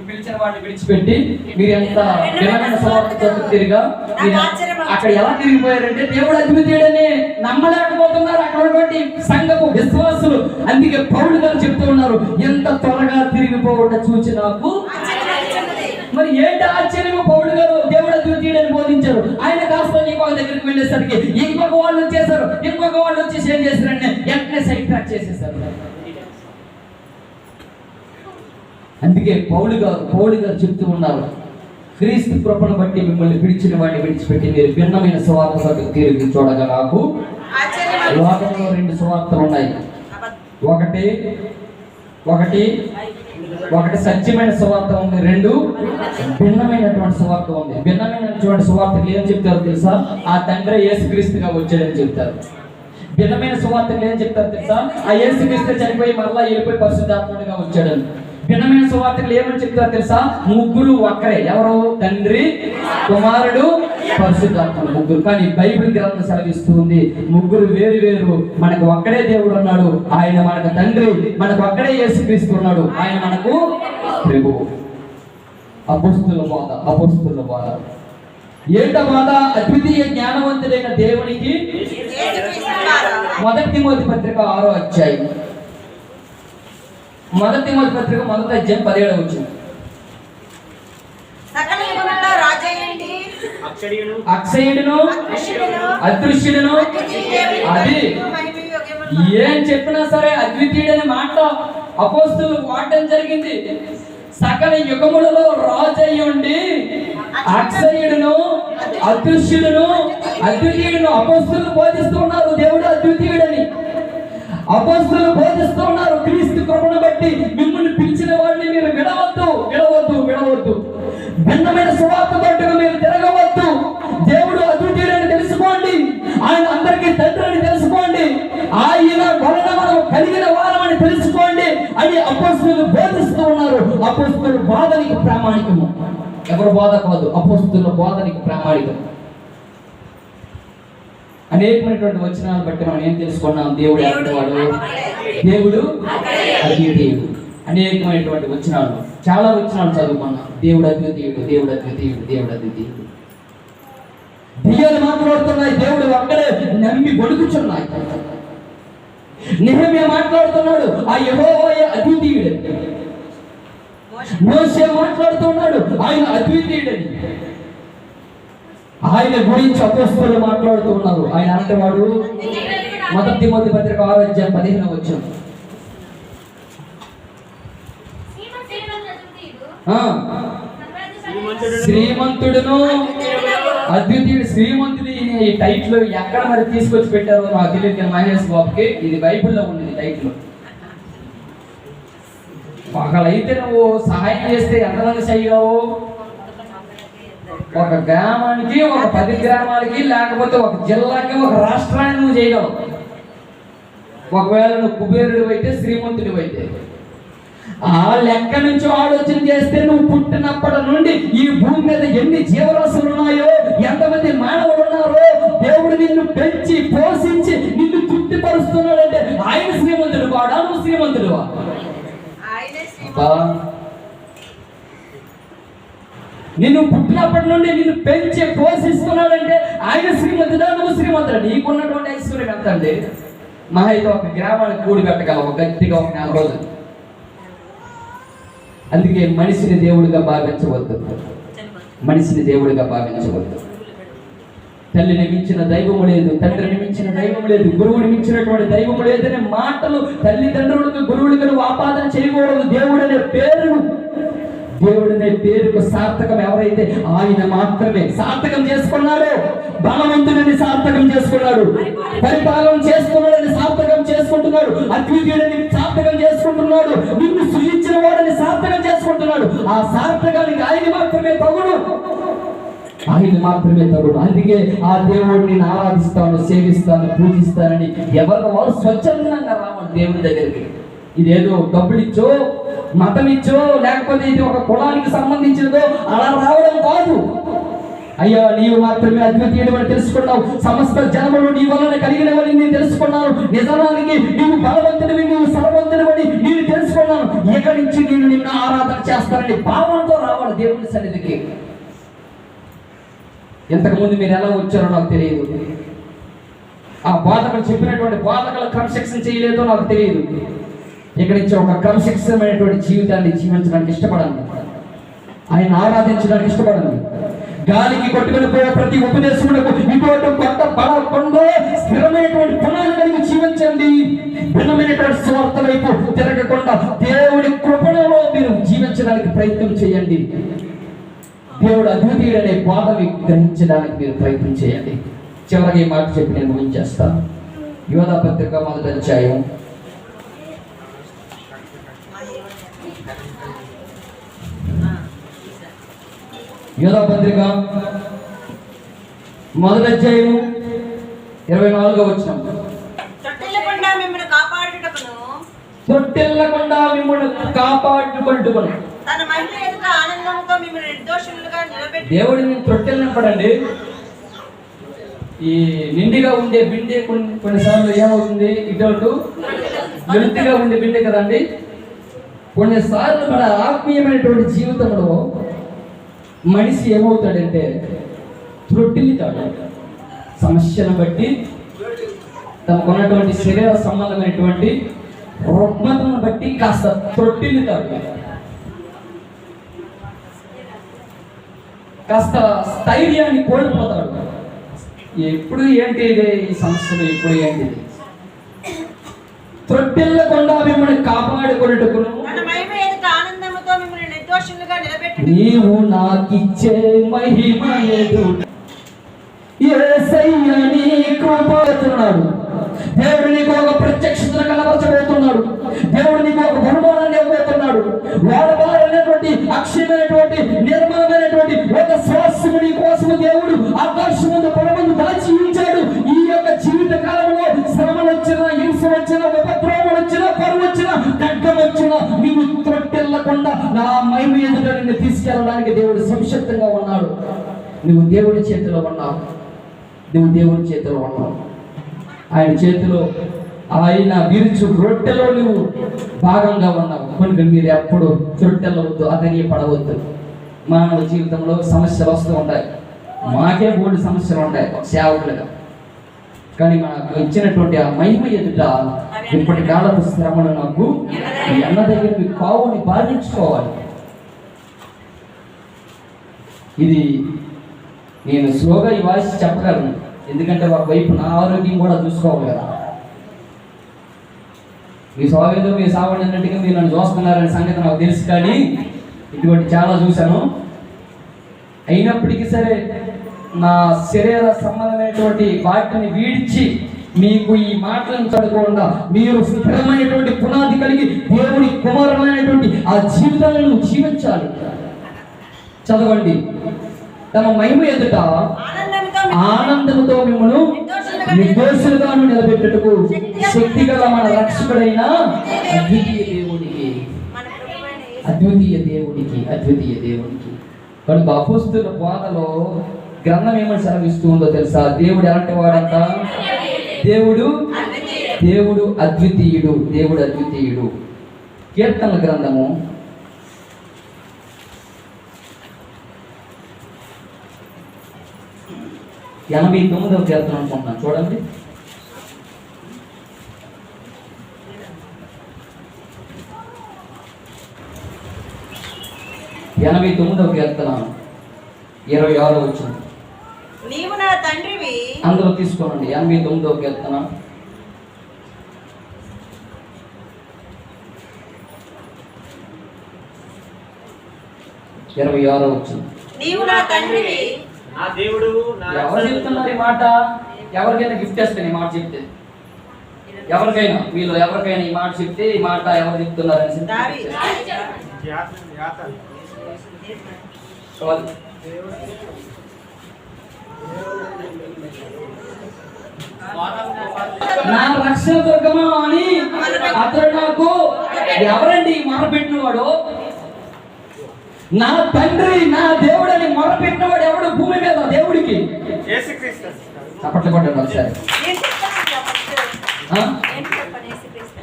పిలిచిన వాడిని విడిచిపెట్టి మీరు ఎంత భిన్నమైన స్వభావంతో తిరిగా అక్కడ ఎలా తిరిగిపోయారంటే దేవుడు అద్వితీయుడని నమ్మలేకపోతున్నారు అక్కడ ఉన్నటువంటి సంఘపు విశ్వాసులు. అందుకే పౌలు గారు చెప్తూ ఉన్నారు, ఎంత త్వరగా తిరిగిపోవట చూచి నాకు. మరి ఏంటి ఆశ్చర్యము? పౌలు గారు దేవుడు అద్వితీయుడని బోధించారు, ఆయన కాస్త ఇంకొక దగ్గరికి వెళ్ళేసరికి ఇంకొక వాళ్ళు వచ్చేసారు, ఇంకొక వాళ్ళు వచ్చేసి ఏం చేశారంటే వెంటనే సైడ్ ట్రాక్ చేసేసారు. అందుకే పౌలు గారు చెప్తూ ఉన్నారు, క్రీస్తు కృపను బట్టి మిమ్మల్ని పిలిచిన వాడిని విడిచిపెట్టి మీరు భిన్నమైన సువార్తలకు తిరిగి చూడగా నాకు. లోకంలో 2 సువార్తలు ఉన్నాయి. ఒకటి సత్యమైన సువార్త ఉంది, 2 భిన్నమైనటువంటి సువార్త ఉంది. భిన్నమైనటువంటి సువార్తలు ఏం చెప్తారో తెలుసా? ఆ తండ్రి యేసుక్రీస్తుగా వచ్చాడని చెప్తారు. భిన్నమైన సువార్తలు ఏం చెప్తారు తెలుసా? ఆ యేసుక్రీస్తు చనిపోయి మరలా వెళ్ళిపోయి పరిశుద్ధాత్ముడిగా వచ్చాడని. భిన్నమైన సువార్తలు ఏమని చెప్తారు తెలుసా? ముగ్గురు ఒక్కరే. ఎవరు? తండ్రి, కుమారుడు, పరిశుద్ధాత్మ, ముగ్గురు. కానీ బైబిల్ గ్రంథం సెలవిస్తూ ఉంది ముగ్గురు వేరు. మనకు ఒక్కడే దేవుడు ఉన్నాడు, ఆయన మనకు తండ్రి. మనకు ఒక్కడే యేసుక్రీస్తు ఉన్నాడు, ఆయన మనకు ప్రభువు. అపోస్తలుల బోధ ఏంట బోధ? అద్వితీయ జ్ఞానవంతుడైన దేవునికి 1 తిమోతి పత్రిక 6వ అధ్యాయం. 1 తిమోతి పత్రిక 1వ అధ్యాయం 17వ వచనం. అక్షయుడును అదృశ్యుడును, అది ఏం చెప్పినా సరే అద్వితీయుడని మాట అపోస్తలులు వాడటం జరిగింది. సకల యుగములలో రాజయ్యుండి అక్షయుడును అదృశ్యుడును అద్వితీయుడును అపోస్తలులు బోధిస్తూ ఉన్నారు దేవుడు అద్వితీయుడని. అపోస్తలులు బోధిస్తూ ఉన్నారు, క్రీస్తు కృపను బట్టి మిమ్మల్ని పిలిచిన వాడిని మీరు విడవద్దు. భిన్నమైన సువార్త తోటగా మీరు తిరగవద్దు. దేవుడు అద్వితీయుడని తెలుసుకోండి, ఆయన అందరికీ తండ్రి అని తెలుసుకోండి, ఆయన వలన మనం కలిగిన వారమని తెలుసుకోండి అని అపోస్తలులు బోధిస్తూ ఉన్నారు. అపోస్తలుల బోధనికి ప్రామాణికము. ఎవరు బోధ కాదు, అపోస్తలుల బోధనికి ప్రామాణికం. అనేకమైనటువంటి వచనాలను బట్టి మనం ఏం తెలుసుకున్నాం? దేవుడు ఎక్కడవాడు, దేవుడు అద్వితీయుడు. అనేకమైనటువంటి వచనాలు, చాలా వచనాలు చదువుకున్నాం. దేవుడు అద్వితీయుడు. దెయ్యాలు మాట్లాడుతున్నాయి, దేవుడు అక్కడే నమ్మి బొడుకుచున్నాయి. నెహెమ్యా మాట్లాడుతున్నాడు, ఆ యెహోవా అద్వితీయుడు. మోషే మాట్లాడుతున్నాడు, ఆయన అద్వితీయుడని. ఆయన గురించి అపోస్తలులు మాట్లాడుతూ ఉన్నారు. ఆయన అంటేవాడు 1 తిమోతి పత్రిక 6వ అధ్యాయం 15వ వచనం. శ్రీమంతుడును అద్వితీయుడు. శ్రీమంతుడు ఈ టైటిల్ ఎక్కడ మరి తీసుకొచ్చి పెట్టారో నాకు తెలియదు, కానీ మహేష్ బాబుకి ఇది బైబిల్లో ఉంది టైటిల్. ఒకళ్ళైతే నువ్వు సహాయం చేస్తే ఎంతమంది చెయ్యవు? ఒక గ్రామానికి, ఒక 10 గ్రామాలకి, లేకపోతే ఒక జిల్లాకి, ఒక రాష్ట్రాన్ని నువ్వు చేయగలవు. ఒకవేళ నువ్వు కుబేరుడు అయితే, శ్రీమంతుడు అయితే, ఆ లెక్క నుంచి ఆలోచన చేస్తే నువ్వు పుట్టినప్పటి నుండి ఈ భూమి మీద ఎన్ని జీవరాశులు ఉన్నాయో, ఎంతమంది మానవులు ఉన్నారో, దేవుడు నిన్ను పెంచి పోషించి నిన్ను తృప్తిపరుస్తున్నాడంటే ఆయన శ్రీమంతుడు వాడా, నువ్వు శ్రీమంతుడువా? నిన్ను పుట్టినప్పటి నుండి నిన్ను పెంచి పోషిస్తున్నాడంటే ఆయన శ్రీమంతుడా, నువ్వు శ్రీమంతుడా? నీకున్నటువంటి ఐశ్వర్యం ఎంత అండి? మహా అయితే ఒక గ్రామానికి కూడి పెట్టగలవు గట్టిగా ఒక 4 రోజులు. అందుకే మనిషిని దేవుడిగా భావించవద్దు. తల్లిని మించిన దైవము లేదు, తండ్రిని మించిన దైవము లేదు, గురువుని మించినటువంటి దైవము లేదనే మాటలు తల్లిదండ్రులకు గురువులకు ఆపాదన చేయకూడదు. దేవుడనే పేరుకు సార్థకం ఎవరైతే ఆయన మాత్రమే సార్థకం చేసుకున్నాడో, బలవంతుడిని సార్థకం చేసుకున్నాడు, పరిపాలన చేసుకున్నాడని సార్థకం చేసుకుంటున్నాడు, అద్వితీయుడిని సార్థకం చేసుకుంటున్నాడు, నిన్ను సృజించిన వాడిని సార్థకం చేసుకుంటున్నాడు. ఆ సార్థకానికి ఆయన మాత్రమే తగుడు. అందుకే ఆ దేవుడిని ఆరాధిస్తాను, సేవిస్తాను, పూజిస్తానని ఎవరు వారు స్వచ్ఛందంగా రావాలి దేవుడి దగ్గరికి. ఇదేదో డబ్బులు ఇచ్చో, మతం ఇచ్చో, లేకపోతే ఇది ఒక కులానికి సంబంధించినదో అలా రావడం కాదు. అయ్యా నీవు మాత్రమే అద్వితీయుడు అని తెలుసుకున్నావు. సమస్త జనములు నీ వలన కలిగినవని నేను తెలుసుకున్నాను. నిజానికి నీవు బలవంతుడివి, నీవు సర్వవంతుడివని నేను తెలుసుకున్నాను. ఇక్కడి నుంచి నేను నిన్ను ఆరాధన చేస్తానని భావంతో రావాలి దేవుని సన్నిధికి. ఇంతకుముందు మీరు ఎలా వచ్చారో నాకు తెలియదు. ఆ బోధకులు చెప్పినటువంటి బోధకులు క్రమశిక్షణ చేయలేదో నాకు తెలియదు. ఇక్కడి నుంచి ఒక క్రమశిక్షణమైనటువంటి జీవితాన్ని జీవించడానికి ఇష్టపడండి. ఆయన ఆరాధించడానికి ఇష్టపడండి. గాలికి కొట్టుకుని పోయే ప్రతి ఉపదేశములకు ఇటువంటి కొత్త బలకుండా స్థిరమైనటువంటి పునాది కలిగి జీవించండి. భిన్నమైనటువంటి స్వార్థ వైపు తిరగకుండా దేవుడి కృపణలో మీరు జీవించడానికి ప్రయత్నం చేయండి. దేవుడు అద్వితీయుడనే బాధని గ్రహించడానికి మీరు ప్రయత్నం చేయండి. చివరికి ఈ మాట చెప్పి నేను ముగించేస్తాను. యోధా పత్రిక 1వ అధ్యాయం 24వ వచనం. తొట్టిల్లకుండా మిమ్మల్ని కాపాడుటకును తన మహిమ ఎదుట ఆనందంతో మిమ్మల్ని నిర్దోషులుగా నిలబెట్టి దేవుడిని తొట్టెల్నింపడండి. ఈ నిండిగా ఉండే బిందె కొన్నిసార్లు ఏమవుతుంది, ఇటు వెలుతిగా ఉండే బిందె కదండి. కొన్నిసార్లు మన ఆత్మీయమైనటువంటి జీవితంలో మనిషి ఏమవుతాడంటే త్రొట్టిల్లుతాడు. సమస్యను బట్టి తనకున్నటువంటి శరీర సంబంధమైనటువంటి రుగ్మతను బట్టి కాస్త త్రొట్టిల్లుతాడు, కాస్త స్థైర్యాన్ని కోల్పోతాడు. ఎప్పుడు ఏంటి ఇదే ఈ సమస్యలు, ఎప్పుడు ఏంటి త్రొట్టిల్లకుండా మిమ్మల్ని కాపాడుకున్నట్టుకును తన మహిమ ఎదుట ఆనందంతో మిమ్మల్ని నిర్దోషులుగా నిలబెట్టి నీవు నాకిచ్చే మహిమ ఎదుట యేసయ్య నీ కృపతున్నాడు. దేవుడు నీకు ఒక ప్రత్యక్షతను కనబరచబోతున్నాడు. దేవుడు నీకు ఒక బహుమానాన్ని ఇవ్వబోతున్నాడు. వాడబారైనటువంటి అక్షయమైనటువంటి నిర్మలమైనటువంటి ఒక శ్వాసము నీ కోసము దేవుడు ఆకాశం ముందు పొడమందు దాచి ఉంచాడు. ఈ యొక్క జీవిత కాలంలో శ్రమలు వచ్చినా, హింస వచ్చినా, ఉపద్రవం వచ్చినా, కరువు వచ్చినా, ఖడ్గం వచ్చినా నీవు త్రొట్టెల్లకుండా నా మహిమ ఎదుట నిన్ను తీసుకెళ్ళడానికి దేవుడు సంసిద్ధంగా ఉన్నాడు. నువ్వు దేవుడి చేతిలో ఉన్నావు. నువ్వు దేవుడి చేతిలో ఉన్నావు. ఆయన చేతిలో, ఆయన విరుచు రొట్టెలో నువ్వు భాగంగా ఉన్నావు కనుక మీరు ఎప్పుడు త్రొట్టెలవద్దు, అతని పడవద్దు. మానవ జీవితంలో సమస్యలు వస్తూ ఉంటాయి. మాకే బోల్డ్ సమస్యలు ఉంటాయి సేవకులుగా. కానీ మనకు ఇచ్చినటువంటి ఆ మహిమ ఎదుట ఇప్పటి కాలపు శ్రమను నాకు ఎన్న దగ్గర మీ కావుని బాధించుకోవాలి. ఇది నేను స్లోగా ఈ వాయిస్ చెప్పగలను, ఎందుకంటే ఒక వైపు నా ఆరోగ్యం కూడా చూసుకోవాలి కదా. మీ సావేదో మీ సావండి అన్నట్టుగా మీరు నన్ను చూస్తున్నారనే సంగతి నాకు తెలుసు, కానీ ఇటువంటి చాలా చూశాను. అయినప్పటికీ సరే నా శరీర సంబంధమైనటువంటి వాటిని వీడ్చి మీకు ఈ మాటలను చదవకుండా మీరు స్థిరమైనటువంటి పునాది కలిగి దేవుని కుమారులైనటువంటి ఆ జీవితాలను జీవించాలి. చదవండి. తమ మహిమ ఎదుట ఆనందముతో మిమ్మల్ని నిర్దోషులుగాను నిలబెట్టుటకు శక్తిగల మన రక్షకుడైన అద్వితీయ దేవునికి కనుక అపోస్తుల బోధలో గ్రంథం ఏమని సెలవిస్తూ ఉందో తెలుసా? దేవుడు ఎలాంటి వాడంట? దేవుడు అద్వితీయుడు. కీర్తనల గ్రంథము 89వ కీర్తన అనుకుంటున్నాను, చూడండి. కీర్తన 26వ వచనం. నీవు నా తండ్రివి. అందరూ తీసుకోనండి. 89వ కీర్తన 26వ వచనం. నీవు నా తండ్రివి. నా దేవుడు ఎవరు చెప్తున్నారు ఈ మాట? ఎవరికైనా గిఫ్ట్ చేస్తాను ఈ మాట చెప్తే, ఎవరికైనా వీళ్ళు ఎవరికైనా ఈ మాట చెప్తే ఈ మాట ఎవరు చెప్తున్నారని నా రక్షణ దుర్గమా అని అతడు నాకు ఎవరండి ఈ మాట పెట్టినవాడు? నా తండ్రి నా దేవుడని మొరపెట్టినవాడు ఎవడు భూమి మీద దేవుడికి? యేసుక్రీస్తు. చప్పట్లు కొట్టండి ఒకసారి. ఏం చెప్తానండి ఆ ఫస్ట్? ఆ? ఏం చెప్పండి యేసుక్రీస్తు?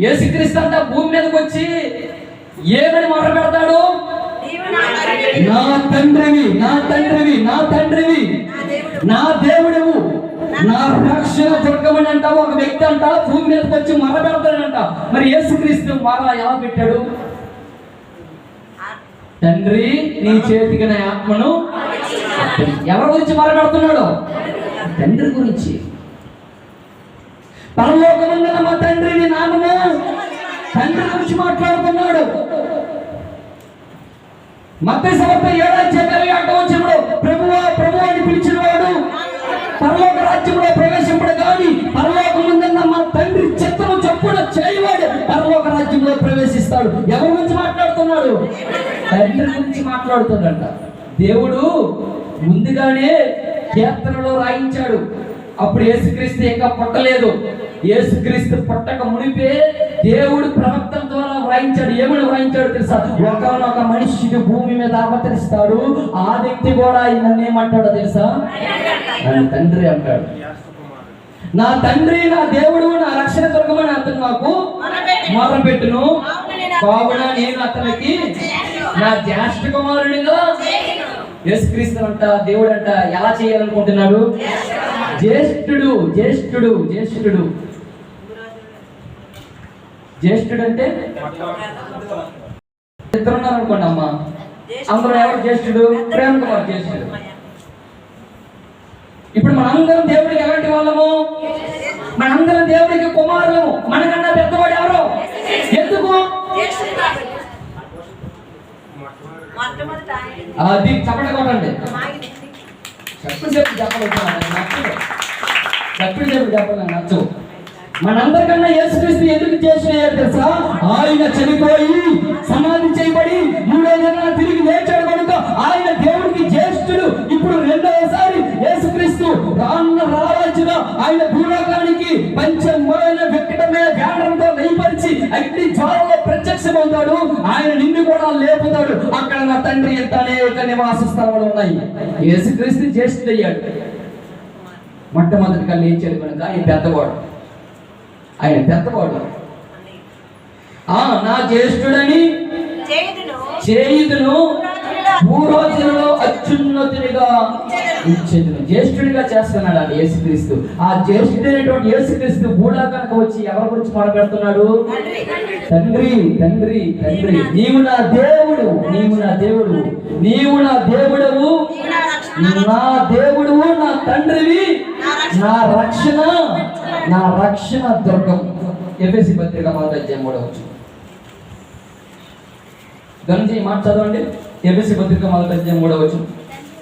యేసుక్రీస్తు అంట భూమి మీదకి వచ్చి ఏమని మొర పెడతాడు? నీవు నా తండ్రివి, నా తండ్రివి, నా తండ్రివి, నా తండ్రివి, నా దేవుడు, నా దేవుడవు, నా రక్షణ దుర్గమని అంట ఒక వ్యక్తి అంట భూమి మీదకి వచ్చి మొర పెడతాడంట. మరి యేసుక్రీస్తు మొర ఎలా పెట్టాడు? తండ్రి నీ చేతికి నా ఆత్మను. ఎవరి గురించి మొర పెడుతున్నాడు? తండ్రి గురించి. పరలోకమందున మా తండ్రి నీ నామము, తండ్రి గురించి మాట్లాడుతున్నాడు. మత్తయి సువార్త 7:28 ప్రభువా ప్రభువా అని పిలిచిన వాడు పరలోక రాజ్యంలో ప్రవేశింపడు గాని పరలోకమందున మా తండ్రి చిత్తము చొప్పున చేయవాడు పరలోక రాజ్యంలో ప్రవేశిస్తాడు. ఎవరి గురించి మాట్లాడుతున్నాడు? తండ్రి గురించి మాట్లాడుతున్నాడంట. దేవుడు ముందుగానే కీర్తనలో రాయించాడు. అప్పుడు యేసుక్రీస్తు ఇంకా పుట్టలేదు. యేసుక్రీస్తు పుట్టక మునిపే దేవుడు ప్రవక్తల ద్వారా వ్రాయించాడు. ఏమని వ్రాయించాడు తెలుసా? ఒకనొక మనిషిని భూమి మీద అవతరిస్తాడు, ఆ వ్యక్తి కూడా నన్ను ఏమంటాడో తెలుసా? నన్ను తండ్రి అంటాడు. నా తండ్రి నా దేవుడు నా రక్షణ దుర్గమని అతను నాకు మొరపెట్టును, కావున నేను అతనికి నా జ్యేష్ఠ కుమారుడిగా. యేసుక్రీస్తు అంట దేవుడు అంట ఎలా చేయాలనుకుంటున్నాడు? జ్యేష్ఠుడు, జ్యేష్ఠుడు, జ్యేష్ఠుడు. జ్యేష్ఠుడు అంటే ఇద్దరు ఉన్నారు అనుకోండి అమ్మ, అందులో ఎవరు జ్యేష్ఠుడు? ప్రేమ్ కుమార్ జ్యేష్ఠుడు. ఇప్పుడు మనందరం దేవుడికి ఎలాంటి వాళ్ళము? మనందరం దేవుడికి కుమారులము. మనకన్నా పెద్దవాడు ఎవరు? ఎందుకు? మొట్టమొదట ఆయన. అది చప్పట కొట్టండి. మాగిది. చెప్పు చెప్పాలి నచ్చు. మనందరికన్నా యేసుక్రీస్తు ఎందుకు చేసినాడు తెలుసా? ఆయన చనిపోయి సమాధి చేయబడి 3వ దినాన తిరిగి లేచాడు కనుక ఆయన దేవుడికి జ్యేష్ఠుడు. ఇప్పుడు రెండవసారి యేసుక్రీస్తు రారాజున ఆయన భూలోకానికి పంచమైన వికటమైన వ్యాధంతో నైపరిచి అగ్ని జ్వాలలో ప్రత్యక్షమవుతాడు. ఆయన నిన్ను కూడా లేపుతాడు. అక్కడ నా తండ్రి ఎంత అనేక నివాస స్థలాలు ఉన్నాయి. యేసుక్రీస్తు జ్యేష్ఠుడయ్యాడు. మొట్టమొదటిగా లేచాడు కనుక ఆయన పెద్దవాడు. ఆయన పెద్దవాడు. నా జ్యేష్ఠుడని చేయుదును, భూరాజులలో అత్యున్నతునిగా ఇచ్చేదును. జ్యేష్ఠుడిగా చేస్తున్నాడు అది యేసుక్రీస్తు. ఆ జ్యేష్ఠుడైనటువంటి యేసుక్రీస్తు భూలోకానికి వచ్చి ఎవరి గురించి మాట్లాడుతున్నాడు? తండ్రి, తండ్రి, తండ్రి, నీవు నా దేవుడు, నీవు నా దేవుడు, నీవు నా దేవుడవు, నా దేవుడువు, నా తండ్రివి, నా రక్షణ, నా రక్షణ దుర్గం. ఎఫెసీ పత్రిక 1:3 గణించి మాట చదవండి. ఎఫెసీ పత్రిక 1:3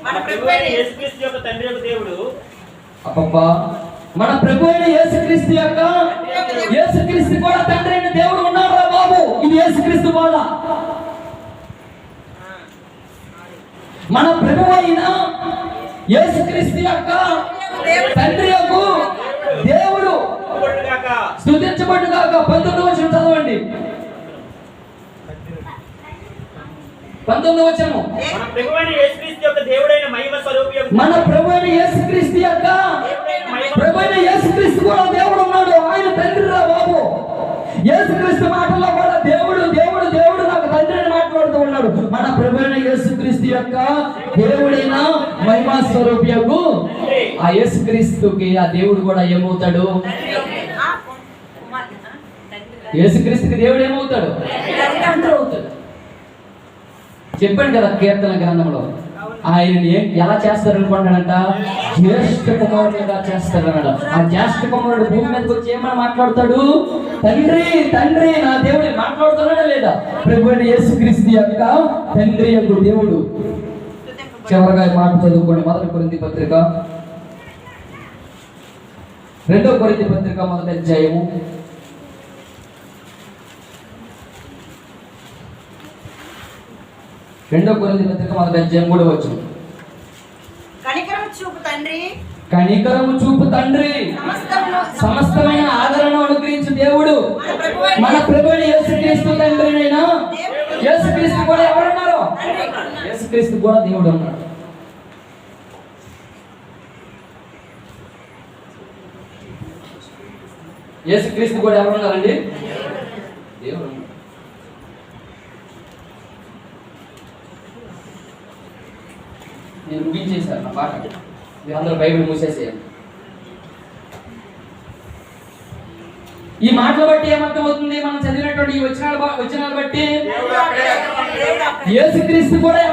మన ప్రభువైన యేసుక్రీస్తు యొక్క తండ్రి యొక్క దేవుడు. అబ్బబ్బా, మన ప్రభు అయిన యేసుక్రీస్తు యొక్క, యేసుక్రీస్తు కూడా తండ్రి అయిన దేవుడు ఉన్నారా బాబు? ఇది యేసుక్రీస్తు బాధ. మన ప్రభు అయిన యేసుక్రీస్తు యొక్క తండ్రి యొక్క దేవుడు స్తుతించబడుగాక. 19వ చదవండి. 19వ వచనం. మన ప్రభువైన యేసుక్రీస్తు యొక్క దేవుడైన మహిమ స్వరూపియగు. మన ప్రభువైన యేసుక్రీస్తు యొక్క ప్రభువైన యేసుక్రీస్తు కూడా దేవుడు ఉన్నాడు. ఆయన తండ్రి రా బాబు. యేసుక్రీస్తు మాటల్లో కూడా దేవుడు దేవుడు దేవుడు నాకు తండ్రి అని మాట్లాడుతూ ఉన్నాడు. మన ప్రభువైన యేసుక్రీస్తు యొక్క దేవుడైన మహిమా స్వరూపియగు ఆ యేసుక్రీస్తుకి ఆ దేవుడు కూడా ఏమవుతాడు? యేసుక్రీస్తుకి దేవుడు ఏమవుతాడు? తండ్రి అవుతాడు. చెప్పాడు కదా కీర్తన గ్రంథంలో, ఆయనని ఎలా చేస్తారనుకుంటాడంట? జ్యేష్ఠ కుమారుడుగా చేస్తాడన్నాడు. ఆ జ్యేష్ఠ కుమారుడు భూమి మీదకి వచ్చి ఏమని మాట్లాడతాడు? తండ్రి, తండ్రి, నా దేవుడు మాట్లాడుతున్నాడా లేదా? ప్రభువైన యేసుక్రీస్తు యొక్క తండ్రి యొక్క దేవుడు. చివరగా మాట చదువుకోండి. 1 కొరింథీ పత్రిక 2 కొరింథీ పత్రిక 1వ అధ్యాయము 2 కొరింథీ పత్రిక 1వ అధ్యాయం 3వ వచనం. కనికరము చూపు తండ్రి, కనికరము చూపు తండ్రి, సమస్తమైన ఆదరణ అనుగ్రహించు దేవుడు. మన ప్రభువైన యేసుక్రీస్తు తండ్రినైనా యేసుక్రీస్తు కూడా ఎవరున్నారు? యేసుక్రీస్తు కూడా దేవుడు ఉన్నాడు. యేసుక్రీస్తు కూడా ఎవరు ఉన్నారండి? దేవుడు ఉన్నాడు. నేను ముగించేశాను నా పాట. మీరందరూ బైబిల్ మూసేసేయండి. ఈ మాటలు బట్టి ఏమర్థం అవుతుంది? మనం చదివినటువంటి ఈ వచనాలు బట్టి దేవుడు అక్కడే. దేవుడు అక్కడే. యేసుక్రీస్తు కూడా